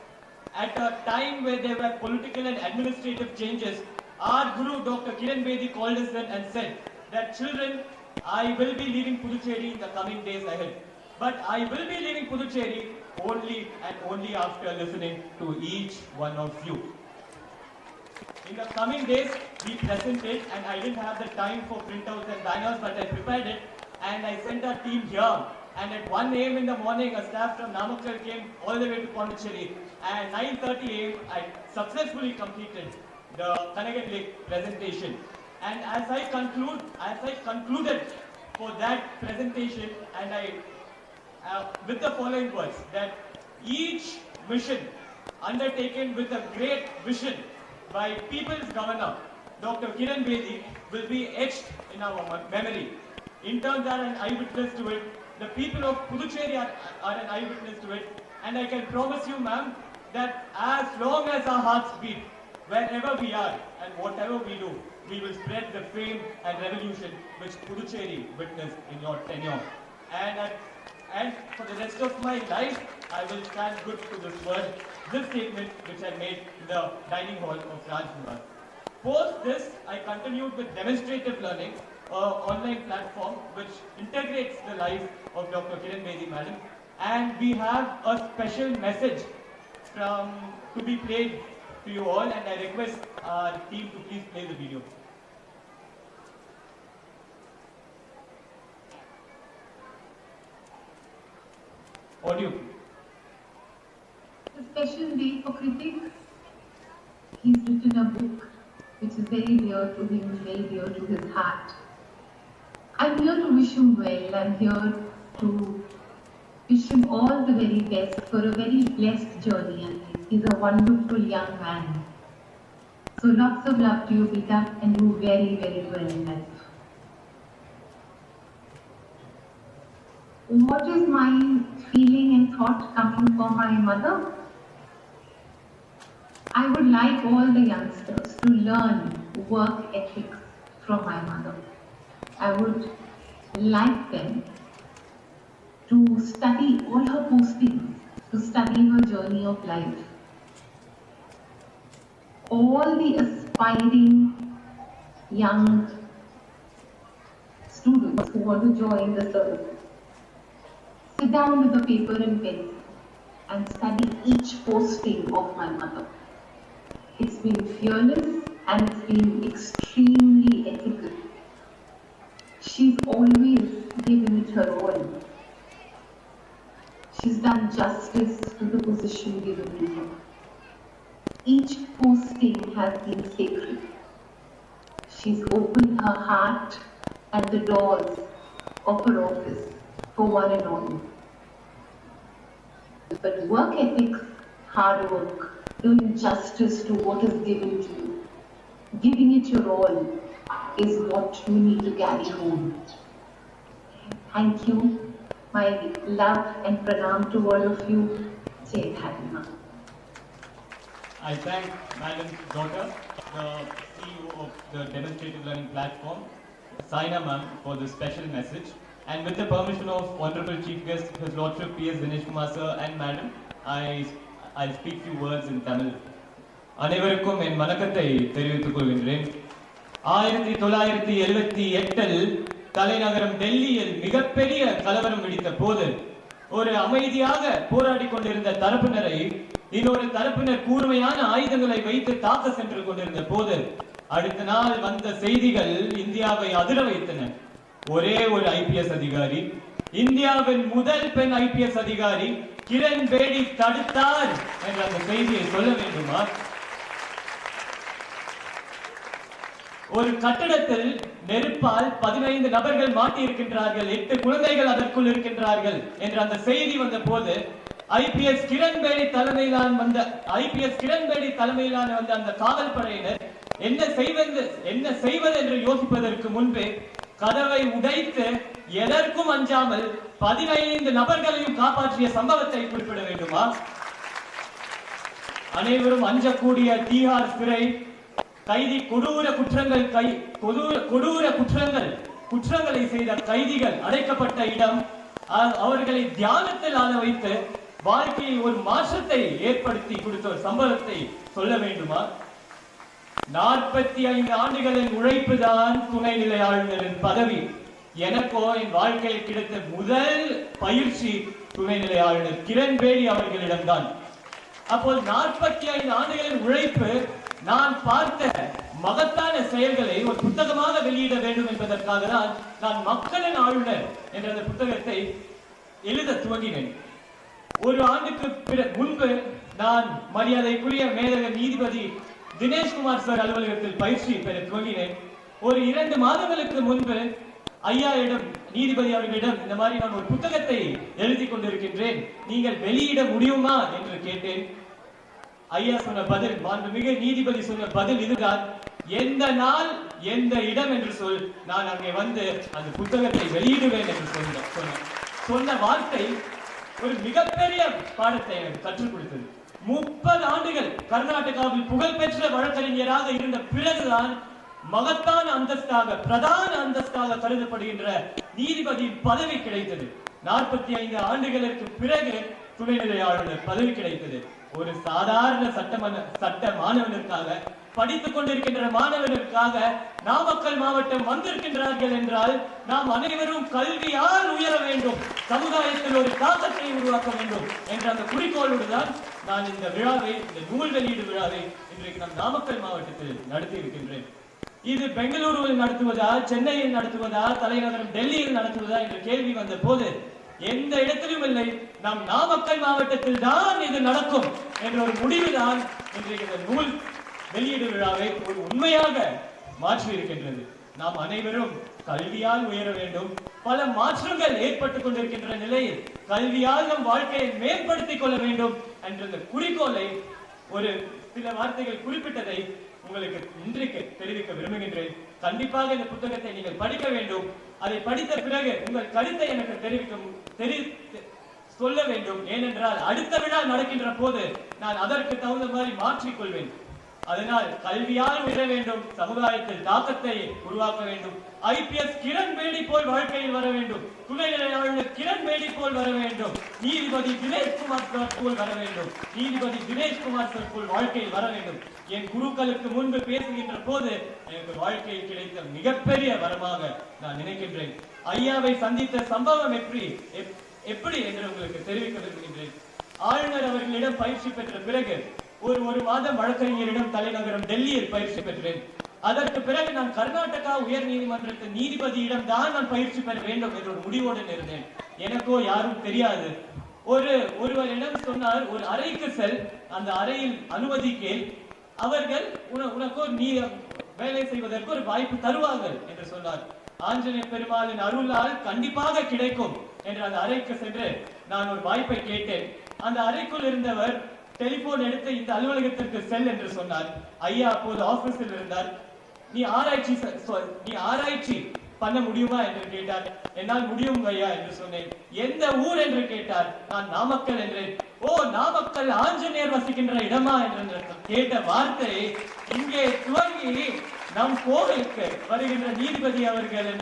at a time where there were political and administrative changes. Our Guru, Dr. Kiran Bedi, called us in and said that, children, I will be leaving Puducherry in the coming days ahead. But I will be leaving Puducherry only and only after listening to each one of you. In the coming days, we presented, and I didn't have the time for printouts and banners, but I prepared it, and I sent our team here. And at 1 a.m. in the morning, a staff from Namakkal came all the way to Pondicherry. And 9:30 a.m., I successfully completed the Kanagan Lake presentation. And as I concluded for that presentation, and with the following words, that each mission undertaken with a great vision by People's Governor, Dr. Kiran Bedi, will be etched in our memory. Interns are an eyewitness to it. The people of Puducherry are an eyewitness to it. And I can promise you, ma'am, that as long as our hearts beat, wherever we are and whatever we do, we will spread the fame and revolution which Puducherry witnessed in your tenure. And for the rest of my life, I will stand good to this statement which I made in the dining hall of Rajniwas. Post this, I continued with demonstrative learning, online platform which integrates the life of Dr. Kiran Bedi madam, and we have a special message to be played to you all, and I request our team to please play the video. Audio. A special day for Kritik. He's written a book which is very dear to him, very dear to his heart. I'm here to wish him well. I'm here to wish him all the very best for a very blessed journey. And he's a wonderful young man. So lots of love to you, Pita, and do very, very well in life. What is my feeling and thought coming from my mother? I would like all the youngsters to learn work ethics from my mother. I would like them to study all her postings, to study her journey of life. All the aspiring young students who want to join the service, sit down with a paper and pencil and study each posting of my mother. It's been fearless and it's been extremely ethical. She's always given it her all. She's done justice to the position given to her. Each posting has been sacred. She's opened her heart and the doors of her office for one and all. But work ethics, hard work, doing justice to what is given to you, giving it your all, is what you need to carry home. Thank you. My love and pranam to all of you. Jai Dharma. I thank Madam's daughter, the CEO of the Demonstrative Learning Platform, Saina ma'am, for this special message. And with the permission of Honorable Chief Guest, His Lordship P.S. Dinesh Kumar sir and Madam, I'll speak few words in Tamil. அனைவருக்கும் என் வணக்கத்தை தெரிவித்துக் கொள்கின்றேன். 1978 தலைநகரம் டெல்லியில் மிகப்பெரிய கலவரம் வெடித்த போது ஒரு அமைதியாக போராடி கொண்டிருந்த தரப்பினரை இன்னொரு தரப்பினர் கூர்மையான ஆயுதங்களை வைத்து தாக்க சென்று கொண்டிருந்த போது அடுத்த நாள் வந்த செய்திகள் இந்தியாவை அதிர வைத்தன. ஒரே ஒரு ஐபிஎஸ் அதிகாரி, இந்தியாவின் முதல் பெண் ஐபிஎஸ் அதிகாரி கிரண் பேடி தடுத்தார் என்ற அந்த செய்தியை சொல்ல வேண்டுமா? ஒரு கட்டடத்தில் நெருப்பால் 15 நபர்கள் மாட்டியிருக்கின்றார்கள், 8 குழந்தைகள் அதற்குள் இருக்கின்றார்கள் என்ற அந்த செய்தி வந்த போது ஐபிஎஸ் கிரண் பேடி தலைமையிலான வந்த அந்த காவல் படையினர் என்ன செய்வது என்று யோசிப்பதற்கு முன்பே கதவை உடைத்து எதற்கும் அஞ்சாமல் 15 நபர்களையும் காப்பாற்றிய சம்பவத்தை குறிப்பிட வேண்டுமா? அனைவரும் அஞ்சக்கூடிய தீஹார் சிறை கைதி, குற்றங்களை செய்த கைதிகள் அடைக்கப்பட்ட இடம், அவர்களை தியானத்தில் ஆள வைத்து வாழ்க்கையில் ஒரு மாற்றத்தை ஏற்படுத்தி கொடுத்த ஒரு சம்பவத்தை சொல்ல வேண்டுமா? 45 ஆண்டுகளின் உழைப்பு தான் துணைநிலை ஆளுநரின் பதவி. எனக்கோ என் வாழ்க்கையில் கிடைத்த முதல் பயிற்சி துணைநிலை ஆளுநர் கிரண் பேடி அவர்களிடம்தான். அப்போது 45 ஆண்டுகளின் உழைப்பு, நான் பார்த்த மகத்தான செயல்களை ஒரு புத்தகமாக வெளியிட வேண்டும் என்பதற்காக தான் நான் மக்களின் ஆளுநர் என்ற அந்த புத்தகத்தை எழுத துவங்கினேன். ஒரு ஆண்டுக்கு முன்பு நான் மரியாதைக்குரிய மேலக நீதிபதி தினேஷ்குமார் சார் அலுவலகத்தில் பயிற்சி பெற துவங்கினேன். ஒரு 2 மாதங்களுக்கு முன்பு ஐயாயிடம், நீதிபதி அவர்களிடம் இந்த மாதிரி நான் ஒரு புத்தகத்தை எழுதி கொண்டிருக்கின்றேன், நீங்கள் வெளியிட முடியுமா என்று கேட்டேன். ஐயா சொன்ன பதில், மாண்புமிகு நீதிபதி சொன்ன பதில் இதுதான். எந்த நாள் எந்த இடம் என்று சொல், நான் அங்கே வந்து அந்த புத்தகத்தை வெளியிடுவேன் என்று சொன்ன வார்த்தை ஒரு மிகப்பெரிய பாடத்தை எனக்கு கற்றுக் கொடுத்தது. 30 ஆண்டுகள் கர்நாடகாவில் புகழ்பெற்ற வழக்கறிஞராக இருந்த பிறகுதான் மகத்தான அந்தஸ்தாக, பிரதான அந்தஸ்தாக கருதப்படுகின்ற நீதிபதியின் பதவி கிடைத்தது. 45 ஆண்டுகளுக்கு பிறகு துணைநிலை ஆளுநர் பதவி கிடைத்தது. ஒரு சாதாரண சட்ட மாணவனுக்காக, படித்துக் கொண்டிருக்கின்ற மாணவனுக்காக நாமக்கல் மாவட்டம் வந்திருக்கின்றார்கள் என்றால் நாம் அனைவரும் கல்வியால் உயர வேண்டும், சமுதாயத்தில் ஒரு தாக்கத்தை உருவாக்க வேண்டும் என்ற அந்த குறிக்கோளோடு தான் நான் இந்த விழாவை, இந்த நூல் வெளியீடு விழாவை இன்றைக்கு நம் நாமக்கல் மாவட்டத்தில் நடத்தி இருக்கின்றேன். இது பெங்களூருவில் நடத்துவதா, சென்னையில் நடத்துவதா, தலைநகரம் டெல்லியில் நடத்துவதா என்ற கேள்வி வந்த போது எந்த இடத்திலும் இல்லை, நம் நாமக்கல் மாவட்டத்தில் தான் இது நடக்கும் என்ற ஒரு முடிவுதான் இன்றைக்கு இந்த நூல் வெளியீடு விழாவை ஒரு உண்மையாக மாற்றி இருக்கின்றது. நாம் அனைவரும் கல்வியால் உயர வேண்டும். பல மாற்றங்கள் ஏற்பட்டுக் கொண்டிருக்கின்ற நிலையில் கல்வியால் நம் வாழ்க்கையை மேம்படுத்திக் கொள்ள வேண்டும் என்ற இந்த குறிக்கோளை ஒரு சில வார்த்தைகள் குறிப்பிட்டதை உங்களுக்கு இன்றைக்கு தெரிவிக்க விரும்புகின்றேன். கண்டிப்பாக இந்த புத்தகத்தை நீங்கள் படிக்க வேண்டும். அதை படித்த பிறகு உங்கள் கருத்தை எனக்கு சொல்ல வேண்டும். ஏனென்றால் அடுத்த விழா நடக்கின்ற போது நான் அதற்கு தகுந்த மாதிரி மாற்றிக்கொள்வேன். அதனால் கல்வியால் உயர வேண்டும், சமுதாயத்தில் தாக்கத்தை உருவாக்க வேண்டும். IPS கிரண் பேடி போல் வாழ்க்கையில் வர வேண்டும், துணைநிலை ஆளுநர் கிரண் பேடி போல் வர வேண்டும், நீதிபதி தினேஷ்குமார் சார் போல் வர வேண்டும், நீதிபதி தினேஷ்குமார் சார் போல் வாழ்க்கையில் வர வேண்டும். என் குருக்களுக்கு முன்பு பேசுகின்ற போது எனக்கு வாழ்க்கையில் கிடைத்த மிகப்பெரிய வரமாக நான் நினைக்கின்றேன். ஐயாவை சந்தித்த சம்பவம் எப்படி என்று உங்களுக்கு தெரிவிக்க விரும்புகின்றேன். ஆளுநர் அவர்களிடம் பயிற்சி பெற்ற பிறகு ஒரு மாதம் வழக்கறிஞரிடம் தலைநகரம் டெல்லியில் பயிற்சி பெற்றேன். அதற்கு பிறகு நான் கர்நாடகா உயர் நீதிமன்றத்தின் நீதிபதியிடம் தான் நான் பயிற்சி பெற வேண்டும் என்ற ஒரு முடிவோடு இருந்தேன். எனக்கோ யாரும் தெரியாது. ஒருவரிடம் சொன்னார், ஒரு அறைக்கு செல், அந்த அறையில் அனுமதி கேள், அவர்கள் உனக்கோ நீ வேலை செய்வதற்கு ஒரு வாய்ப்பு தருவார்கள் என்று சொன்னார். ஆஞ்சநேய பெருமாளின் அருளால் கண்டிப்பாக கிடைக்கும் என்று அந்த அறைக்கு சென்று நான் ஒரு வாய்ப்பை கேட்டேன். அந்த அறைக்குள் இருந்தவர் டெலிபோன் எடுத்து இந்த அலுவலகத்திற்கு செல் என்று சொன்னார். ஐயா அப்போது ஆபீஸில் இருந்தார். நீ ஆராய்ச்சி பண்ண முடியுமா என்று கேட்டார். என்னால் முடியும் ஐயா என்று சொன்னேன். எந்த ஊர் என்று கேட்டார். நான் நாமக்கல் என்றேன். ஓ, நாமக்கல் ஆஞ்சநேயர் வசிக்கின்ற இடமா என்று கேட்ட வார்த்தை இங்கே துவங்கி நம் கோவிலுக்கு வருகின்ற நீதிபதி அவர்களின்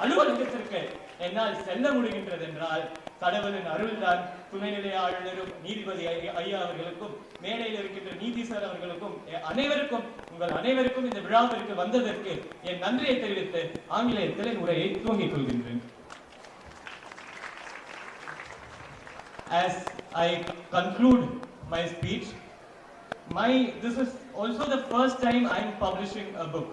அலுவலகத்திற்கு என்னால் செல்ல முடிகின்றது என்றால் கடவுளின் அருள்தான். துணைநிலை ஆளுநரும் நீதிபதி ஐயா அவர்களுக்கும், மேடையில் இருக்கின்ற நீதிசர் அவர்களுக்கும், அனைவருக்கும், உங்கள் அனைவருக்கும் இந்த விழாவிற்கு வந்ததற்கு என் நன்றியை தெரிவித்து ஆங்கிலேயத்தில் உரையை துவங்கிக் கொள்கின்றேன். As I conclude my speech, this is also the first time I am publishing a book.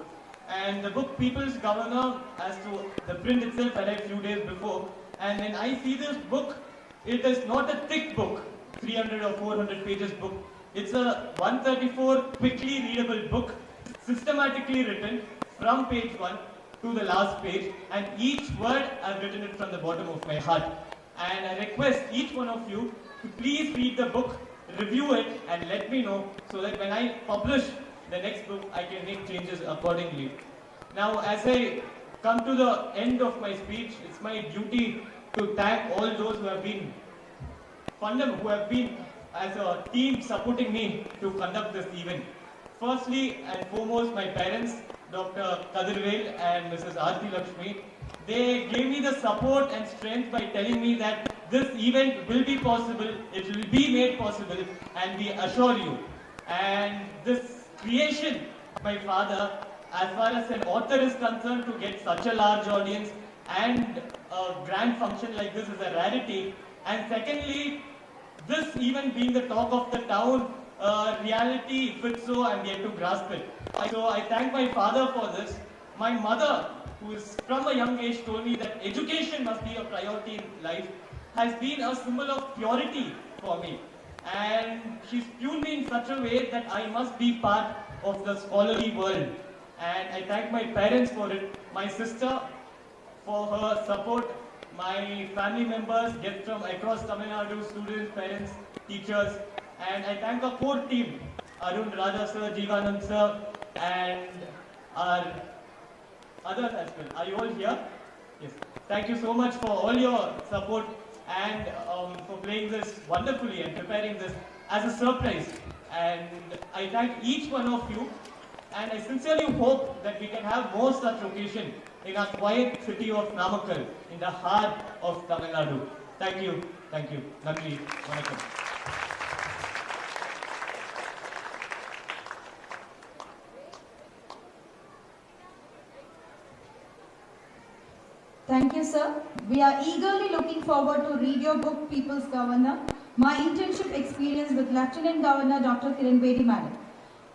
And the book People's Governor, as to the print itself I read few days before, and when I see this book, it is not a thick book, 300 or 400 pages book. It's a 134 quickly readable book, systematically written from page 1 to the last page, and each word I've written it from the bottom of my heart. And I request each one of you to please read the book, review it, and let me know so that when I publish the next book, I can make changes accordingly. Now, as I come to the end of my speech, it's my duty to thank all those who have been as a team supporting me to conduct this event. Firstly and foremost, my parents, Dr. Kadirvel and Mrs. Aarti Lakshmi. They gave me the support and strength by telling me that this event will be possible, it will be made possible, and we assure you. And this creation, my father, as far as an author is concerned, to get such a large audience and a grand function like this is a rarity. And secondly, this event being the talk of the town, reality, if it's so, I'm yet to grasp it. So I thank my father for this. My mother, who is from a young age told me that education must be a priority in life, has been a symbol of purity for me. And she's tuned me in such a way that I must be part of the scholarly world. And I thank my parents for it, my sister for her support, my family members, guests from across Tamil Nadu, students, parents, teachers, And I thank our core team, Arun, Raja sir, Jivanand sir, and our others as well. Are you all here? Yes. Thank you so much for all your support and for playing this wonderfully and preparing this as a surprise. And I thank each one of you, and I sincerely hope that we can have more such occasion in our quiet city of Namakkal, in the heart of Tamil Nadu. Thank you. Thank you. Nandri. Vanakkam. Thank you, sir. We are eagerly looking forward to read your book, People's Governor, My Internship Experience with Lieutenant Governor Dr. Kiran Bedi, Madam.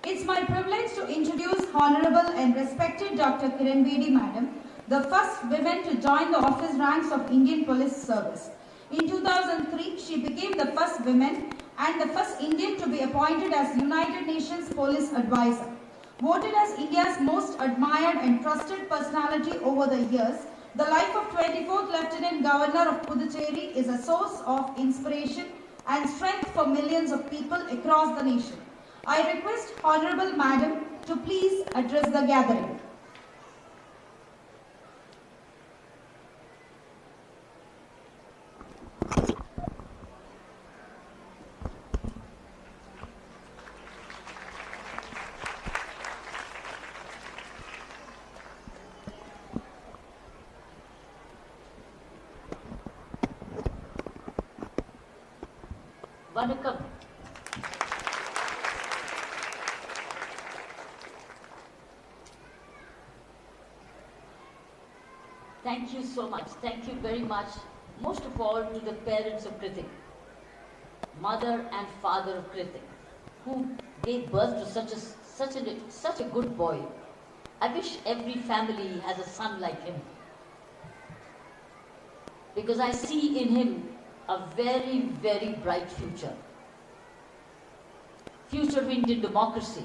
It's my privilege to introduce Honorable and respected Dr. Kiran Bedi, Madam, the first woman to join the office ranks of Indian Police Service. In 2003, she became the first woman and the first Indian to be appointed as United Nations Police Advisor. Voted as India's most admired and trusted personality over the years, the life of 24th Lieutenant Governor of Puducherry is a source of inspiration and strength for millions of people across the nation. I request Honorable Madam to please address the gathering. Vanakkam. Thank you so much. Thank you very much. Most of all to the parents of Kritik, mother and father of Kritik, who gave birth to such a good boy. I wish every family has a son like him, because I see in him a very, very bright future. Future of Indian democracy,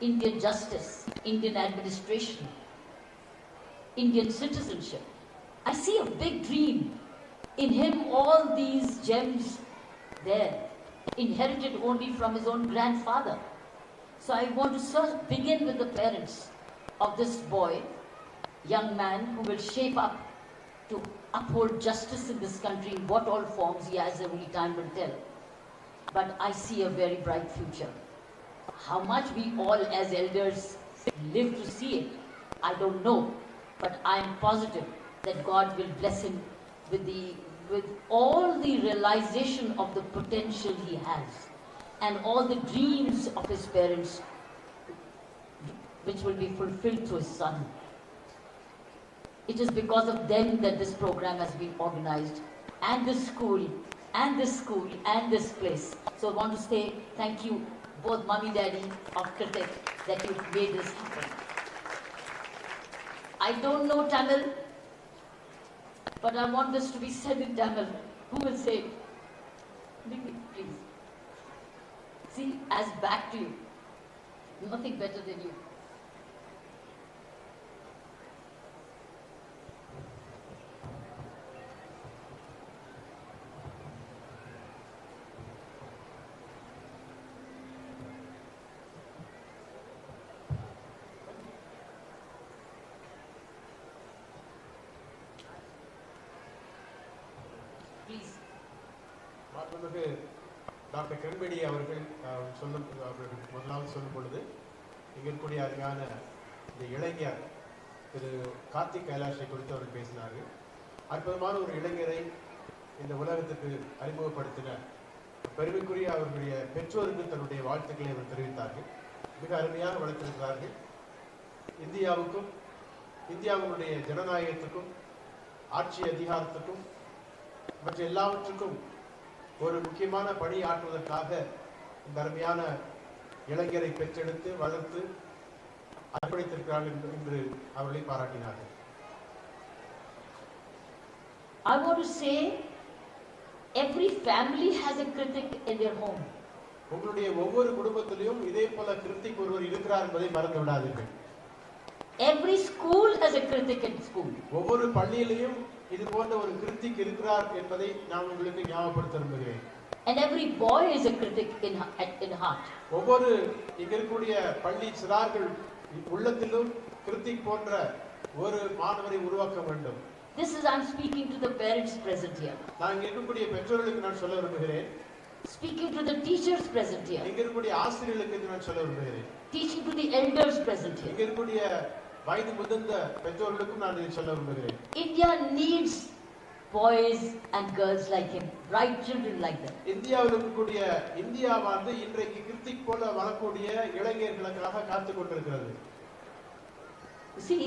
Indian justice, Indian administration, Indian citizenship. I see a big dream in him, all these gems there, inherited only from his own grandfather. So I want to first begin with the parents of this boy, young man who will shape up to uphold justice in this country in what all forms he has, only time will tell. But I see a very bright future. How much we all as elders live to see it, I don't know. But I am positive that God will bless him with all the realization of the potential he has and all the dreams of his parents, which will be fulfilled through his son. It is because of them that this program has been organized, and this school, and this school, and this place. So I want to say thank you, both Mummy, Daddy of Kritik, that you made this happen. I don't know Tamil, but I want this to be said in Tamil. Who will say it? Please. See, as back to you. Nothing better than you. Doctor Kiran Bedi அவர்கள் முதலாவது சொல்லும் பொழுது இங்கே இருக்கக்கூடிய அருமையான இந்த இளைஞர் திரு கார்த்திக் கைலாஷை குறித்து அவர் பேசினார்கள். அற்புதமான ஒரு இளைஞரை இந்த உலகத்துக்கு அறிமுகப்படுத்தின பெருமைக்குரிய அவர்களுடைய பெற்றோருக்கு தன்னுடைய வாழ்த்துக்களை அவர் தெரிவித்தார்கள். மிக அருமையாக வளர்த்திருக்கிறார்கள். இந்தியாவுக்கும் இந்தியாவுடைய ஜனநாயகத்துக்கும் ஆட்சி அதிகாரத்துக்கும் மற்ற எல்லாவற்றுக்கும் ஒரு முக்கியமான பணி ஆற்றுவதற்காக இந்த அருமையான இளைஞரை பெற்றெடுத்து வளர்த்து அர்ப்பணித்திருக்கிறார்கள் என்று அவர்களை பாராட்டினார்கள். I want to say every family has a critic in their home. உங்களுடைய ஒவ்வொரு குடும்பத்திலும் இதே போல கிருத்திக் ஒருவர் இருக்கிறார் என்பதை மறந்து விடாதீர்கள். Every school has a critic in school. ஒவ்வொரு பள்ளியிலும் இது போன்ற ஒரு கிருத்திக் இருக்கிறார் என்பதை நான் உங்களுக்கு ஞாபகப்படுத்த விரும்புகிறேன். And every boy is a critic in heart. ஒவ்வொரு இங்க இருக்கக்கூடிய பள்ளி சிறார்கள் உள்ளத்திலும் கிருத்திக் போன்ற ஒரு மாணவரை உருவாக்க வேண்டும். This is I'm speaking to the parents present here. நான் இங்க இருக்கக்கூடிய பெற்றோர்களுக்கு நான் சொல்ல விரும்புகிறேன். Speaking to the teachers present here. இங்க இருக்கக்கூடிய ஆசிரியர்களுக்கு நான் சொல்ல விரும்புகிறேன். Teaching to the elders present here. இங்க இருக்கக்கூடிய வயது முதிர்ந்த பெற்றோர்களுக்கும் நான் இதை சொல்ல விரும்புகிறேன். India needs boys and girls like him, bright children like them. இந்தியாவில் இருக்கக்கூடிய இந்தியா வந்து இன்றைக்கு கிருத்திக் போல வரக்கூடிய இளைஞர்களுக்காக காத்துக் கொண்டிருக்கிறது. See,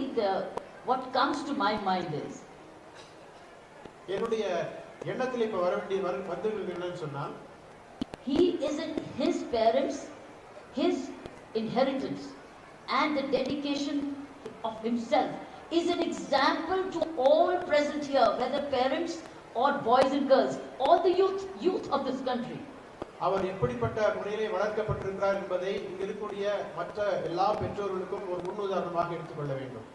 what comes to my mind is, என்னுடைய எண்ணத்தில் இப்ப வர வேண்டிய வந்துள்ளது என்னன்னு சொன்னா, he isn't his parents, his inheritance and the dedication of himself is an example to all present here, whether parents or boys and girls, all the youth of this country. அவர் எப்படிப்பட்ட முறையிலே வளர்க்கப்பட்டிருக்கிறார் என்பதை இங்க இருக்கக்கூடிய மற்ற எல்லா பெற்றோர்களுக்கும் ஒரு முன்னுதாரணமாக எடுத்துக்கொள்ள வேண்டும்.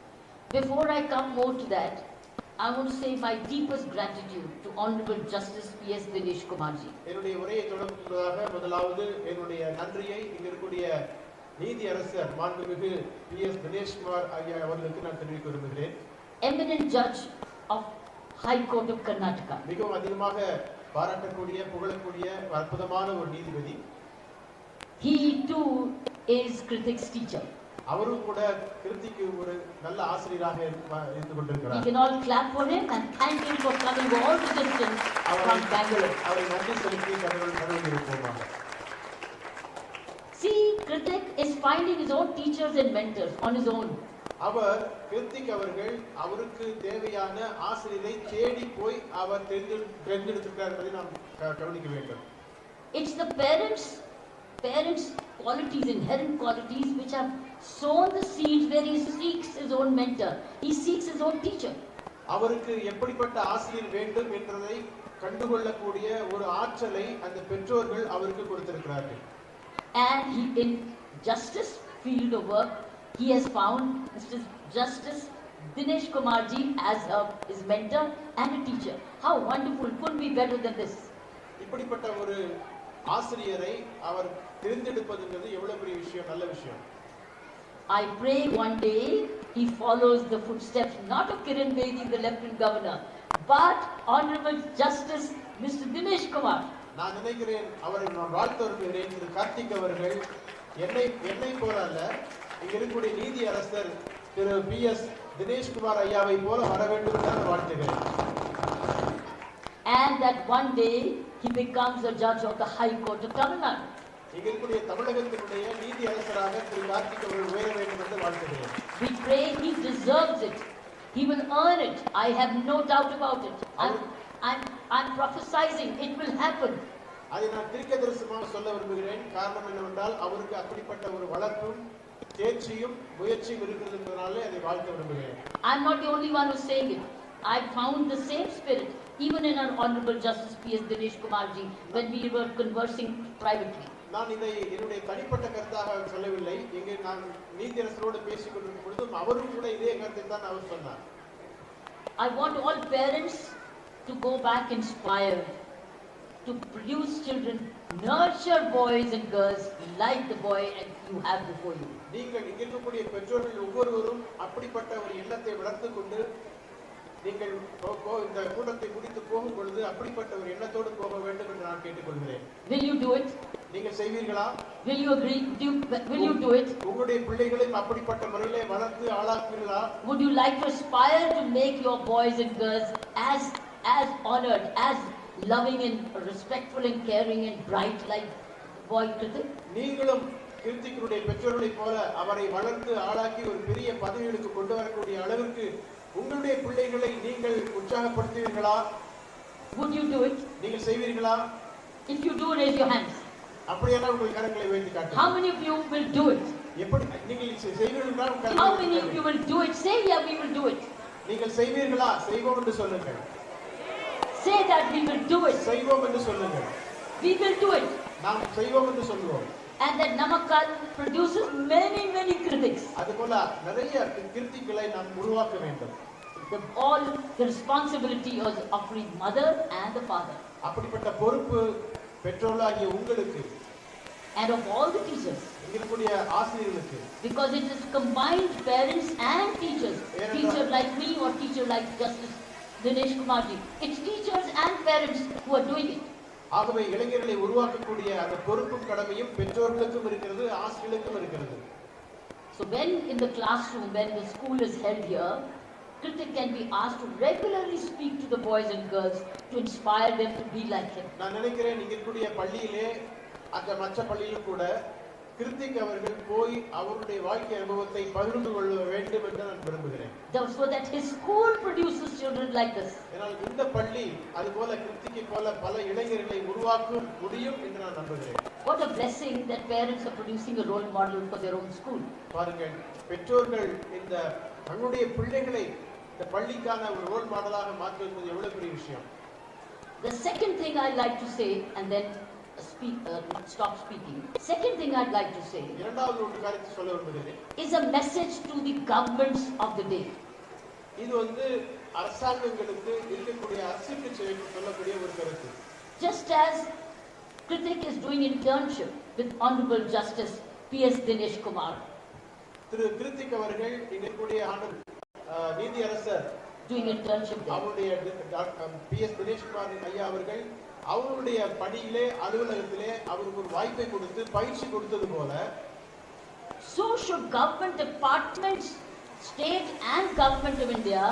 Before I come more to that, I want to say my deepest gratitude to Honorable Justice P.S. Dinesh Kumarji. என்னுடைய உரையை தொடங்குவதாக முதலாவது என்னுடைய நன்றியை இங்க இருக்கக்கூடிய நீதி அரசர் மாண்புமிகு P.S. தினேஷ் குமார் ஐயா அவர்களுக்கு நான் தெரிவிக்க விரும்புகிறேன். Eminent judge of High Court of Karnataka. மிகவும் அதிகமாக பாராட்டக்கூடிய புகழக்கூடிய அற்புதமான ஒரு நீதிபதி. He too is Kritik's teacher. அவரும் கூட கிருத்திக்கு ஒரு நல்ல ஆசிரியராக இருந்து கொண்டிருக்கிறார். We can all clap for him and thank him for coming all the distance from Bangalore. அவரை நன்றி செலுத்தி கடவுள். See, Kritik is finding his own teachers and mentors on his own. அவர் கிருத்திக் அவர்கள் அவருக்கு தேவையான ஆசிரியரை தேடி போய் அவர் தேர்ந்தெடுத்திருக்கிறார் என்பதை நாம் கவனிக்க வேண்டும். It's the parents' qualities, inherent qualities, which have sown the seeds where he seeks his own mentor. He seeks his own teacher. அவருக்கு எப்படிப்பட்ட ஆசிரியர் வேண்டும் என்பதை கண்டுகொள்ளக்கூடிய ஒரு ஆற்றலை அந்த பெற்றோர்கள் அவருக்கு கொடுத்திருக்கிறார்கள். And he, in justice field of work, he has found Mr. Justice Dinesh Kumarji as his mentor and a teacher. How wonderful! Couldn't be better than this. இப்படிப்பட்ட ஒரு ஆசிரியரை அவர் தேர்ந்தெடுப்பதுங்கிறது எவ்வளவு பெரிய விஷயம், நல்ல விஷயம். I pray one day he follows the footsteps not of Kiran Bedi, the Lieutenant Governor, but Honorable Justice Mr. Dinesh Kumar. நான் நினைக்கிறேன் அவரை நான் வாழ்த்து வருகிறேன். திரு கார்த்திக் அவர்கள் என்னை போல அல்ல, இங்க இருக்கக்கூடிய நீதி அரசர் திரு P.S. தினேஷ் குமார் ஐயாவை போல வர வேண்டும் என்று வாழ்த்துகிறேன். And that one day he becomes a judge of the High Court of Tamil Nadu. இங்க இருக்கக்கூடிய தமிழகத்தினுடைய நீதி அரசராக திரு கார்த்திக் அவர்கள் உயர வேண்டும் என்று வாழ்த்துகிறேன். We pray he deserves it. He will earn it. I have no doubt about it. I'm prophesizing it will happen. அதை நான் தீர்க்கதரிசனமாக சொல்ல விரும்புகிறேன். காரணம் என்னவென்றால் அவருக்கு அப்படிப்பட்ட ஒரு வளர்ப்பும் தேர்ச்சியும் முயற்சியும் இருக்கிறது என்பதனாலே அதை வாழ்த்த விரும்புகிறேன். I'm not the only one who's saying it. I found the same spirit even in our Honorable Justice P.S. Dinesh Kumarji when we were conversing privately. நான் இதை என்னுடைய தனிப்பட்ட கருத்தாக சொல்லவில்லை. இங்கே நான் நீதியரசரோடு பேசிக் கொண்டிருக்கும் பொழுதும் அவரும் கூட இதே கருத்தை தான் அவர் சொன்னார். I want all parents to go back inspired to produce children, nurture boys and girls like the boy you have before you. நீங்கள் இங்கே இருக்கக்கூடிய பெற்றோர்கள் ஒவ்வொருவரும் அப்படிப்பட்ட ஒரு எண்ணத்தை வளர்த்து கொண்டு நீங்கள் இந்த கூட்டத்தை முடித்து போகும் பொழுது அப்படிப்பட்ட ஒரு எண்ணத்தோடு போக வேண்டும் என்று நான் கேட்டுக்கொள்கிறேன். Will you do it? நீங்கள் செய்வீர்களா? Will you agree? Will you do it? உங்களுடைய பிள்ளைகளையும் அப்படிப்பட்ட முறையிலே வளர்த்து ஆளாக்குவீர்களா? Would you like to aspire to make your boys and girls as honored, as loving and respectful and caring and bright like boy Kritik? நீங்களும் கிருத்திக்குடைய பெற்றோர்களைப் போல அவரை வளர்த்து ஆளாக்கி ஒரு பெரிய பதவிகளுக்கு கொண்டு வரக்கூடிய அளவிற்கு உங்களுடைய பிள்ளைகளை நீங்கள் உற்சாகப்படுத்துவீர்களா? Would you do it? நீங்கள் செய்வீர்களா? If you do, raise your hands. அப்படியானால் உங்கள் கரங்களை உயர்த்தி காட்டுங்கள். How many of you will do it? எப்படி நீங்கள் செய்வீர்களா? How many of you will do it? Say yeah, we will do it. நீங்கள் செய்வீர்களா? செய்வோம் என்று சொல்லுங்கள். Say that we will do it. செய்வோம் என்று சொல்லுங்கள். We will do it. நாம் செய்வோம் என்று சொல்லுவோம். And that namakkal produces many critics. அதுபோல நிறைய கிருத்திகளை நாம் உருவாக்க வேண்டும். The responsibility of the mother and the father. அப்படிப்பட்ட பொறுப்பு பெற்றோர்களாகிய உங்களுக்கு and of all the teachers. இங்கிருக்கக்கூடிய ஆசிரியர்களுக்கு Because it is combined parents and teachers. Teacher like me or teacher like Justice Dinesh Kumarji. It's teachers and parents who are doing it. ஆகவே இளைஞர்களை உருவாக்கக்கூடிய அந்த பொறுப்பும் கடமையும் பெற்றோர்களுக்கும் இருக்கிறது, ஆசிரியர்களுக்கும் இருக்கிறது. So when in the classroom, when the school is held here, Kritik can be asked to regularly speak to the boys and girls to inspire them to be like him. நான் நினைக்கிறேன் இங்கிருக்கக்கூடிய பள்ளியிலே அந்த மற்ற பள்ளியிலும் கூட கிருத்திக் அவர்கள் போய் அவருடைய வாழ்க்கை அனுபவத்தை பகிர்ந்து கொள்ள வேண்டும் என்று நான் விரும்புகிறேன். So that his school produces children like this. ஏனால் இந்த பள்ளி அதுபோல கிருத்திக்கை போல பல இளைஞர்களை உருவாக்க முடியும் என்று நான் நம்புகிறேன். What a blessing that parents are producing a role model for their own school. பாருங்கள், பெற்றோர்கள் இந்த தங்களுடைய பிள்ளைகளை இந்த பள்ளிக்கான ஒரு ரோல் மாடலாக மாற்றுவது எவ்வளவு பெரிய விஷயம். The second thing I'd like to say, and then stop speaking. Second thing I'd like to say இரண்டாவது ஒரு காரியத்தை சொல்ல விரும்புகிறேன். is a message to the governments of the day. இது வந்து அரசாங்கங்களுக்கு இருக்கக்கூடிய அரசுக்கு சொல்லக்கூடிய ஒரு கருத்து. Just as Kritik is doing internship with Honorable Justice P.S. Dinesh Kumar. திரு கிருத்திக் அவர்கள் இருக்கக்கூடிய நீதி அரசர் doing internship there. அவருடைய P.S. Dinesh Kumar ஐயா அவர்கள் அவருடைய பணியிலே அலுவலகத்திலே அவருக்கு ஒரு வாய்ப்பை கொடுத்து பயிற்சி கொடுத்தது போல so should government departments, state and government of India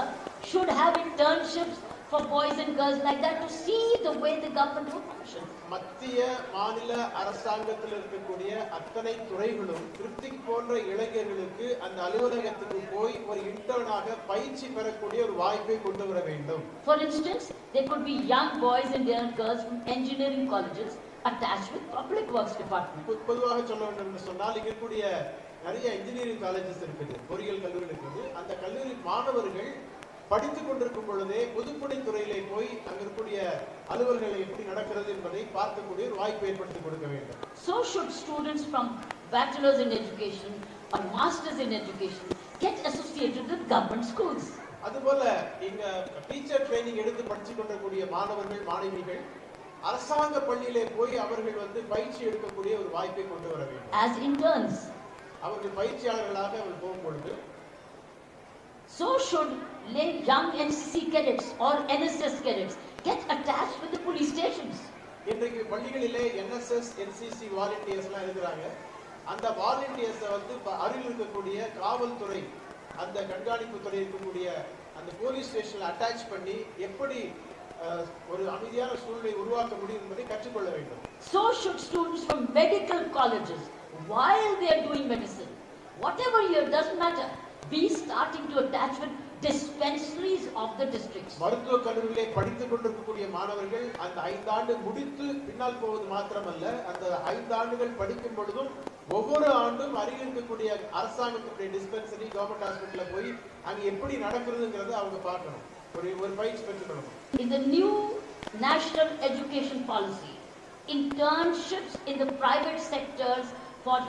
should have internships for boys and girls like that to see the way the government would function. மத்திய மாநில அரசாங்கத்தில் இருக்கக்கூடிய அத்தனை துறைகளும் கிருத்திக் போன்ற இளைஞர்களுக்கு அந்த அலுவலகத்துக்கு போய் ஒரு இன்டர்னாக பயிற்சி பெறக்கூடிய ஒரு வாய்ப்பை கொண்டு வர வேண்டும். For instance, there could be young boys and young girls from engineering colleges attached with public works department. பொதுவாக சொல்ல வேண்டும் என்று சொன்னால் இங்க இருக்கக்கூடிய நிறைய இன்ஜினியரிங் காலேஜஸ் இருக்குது, பொறியியல் கல்லூரி இருக்குது. அந்த கல்லூரி மாணவர்கள் படித்துக் கொண்டிருக்கும் பொழுதே பொதுப்பணித்துறையிலே போய் அங்க இருக்கக்கூடிய அலுவல்கள் எப்படி நடக்கிறது என்பதை பார்க்கக்கூடிய ஒரு வாய்ப்பை ஏற்படுத்தி கொடுக்க வேண்டும். So should students from bachelors in education or masters in education get associated with government schools. அதுபோல இங்க டீச்சர் ட்ரைனிங் எடுத்து படிச்சு கொண்டிருக்கக்கூடிய மாணவர்கள் மாணவிகள் அரசாங்க பள்ளியிலே போய் அவர்கள் வந்து பயிற்சி எடுக்கக்கூடிய ஒரு வாய்ப்பை கொண்டு வர வேண்டும். As interns. அவர்கள் பயிற்சியாளர்களாக அவர்கள் போகும்பொழுது so should young NCC cadets or NSS cadets get attached with the police stations. இன்றைக்கு பள்ளிகளிலே NSS NCC வாலண்டியர்ஸ்லாம் இருக்கிறாங்க. அந்த வாலண்டியர்ஸ் வந்து அருகில் இருக்கக்கூடிய காவல்துறை அந்த கண்காணிப்பு துறை இருக்கக்கூடிய அந்த போலீஸ் ஸ்டேஷன்ல அட்டாச் பண்ணி எப்படி ஒரு அமைதியான சூழலை உருவாக்க முடியும் என்பதை கற்றுக்கொள்ள வேண்டும். So should students from medical colleges while they are doing medicine, whatever year doesn't matter, be starting to attach with dispensaries of the districts. மருத்துவ கல்லூரியிலே படித்துக் கொண்டிருக்கக்கூடிய மாணவர்கள் அந்த 5 ஆண்டு முடித்து பின்னால் போவது மாத்திரமல்ல, அந்த 5 ஆண்டுகள் படிக்கும் பொழுதும் ஒவ்வொரு ஆண்டும் அருகில் இருக்கக்கூடிய அரசாங்கத்துடைய டிஸ்பென்சரி கவர்மெண்ட் ஹாஸ்பிட்டல்ல போய் அங்க எப்படி நடக்கிறதுங்கிறத அவங்க பார்க்கணும், ஒரு பயிற்சி பெற்றுக்கணும். In the new national education policy, internships in the private sectors for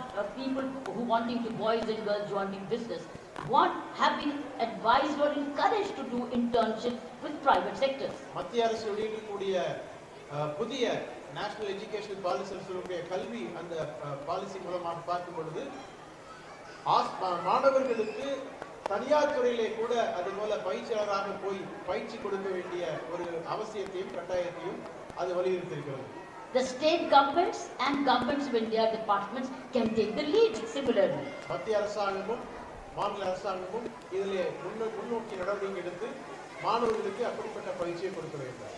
people who wanting to, boys and girls wanting business, have been advised or encouraged to do internships with private sectors. மத்திய அரசு வெளியிடக்கூடிய புதிய national education policy சொல்லக்கூடிய கல்வி அந்த policy மூலமாக பார்க்கும் பொழுது மாணவர்களுக்கு தனியார் துறையிலே கூட அதுபோல பயிற்சியாளராக போய் பயிற்சி கொடுக்க வேண்டிய ஒரு அவசியத்தையும் கட்டாயத்தையும் அது வலியுறுத்தியிருக்கிறது. The state governments and governments of India departments can take the lead similarly. மத்திய அரசாங்கமும் மாநில அரசாங்கமும் இதிலே முன்னோக்கி நடவடிக்கை எடுத்து மாணவர்களுக்கு அப்படிப்பட்ட பயிற்சியை கொடுக்க வேண்டும்.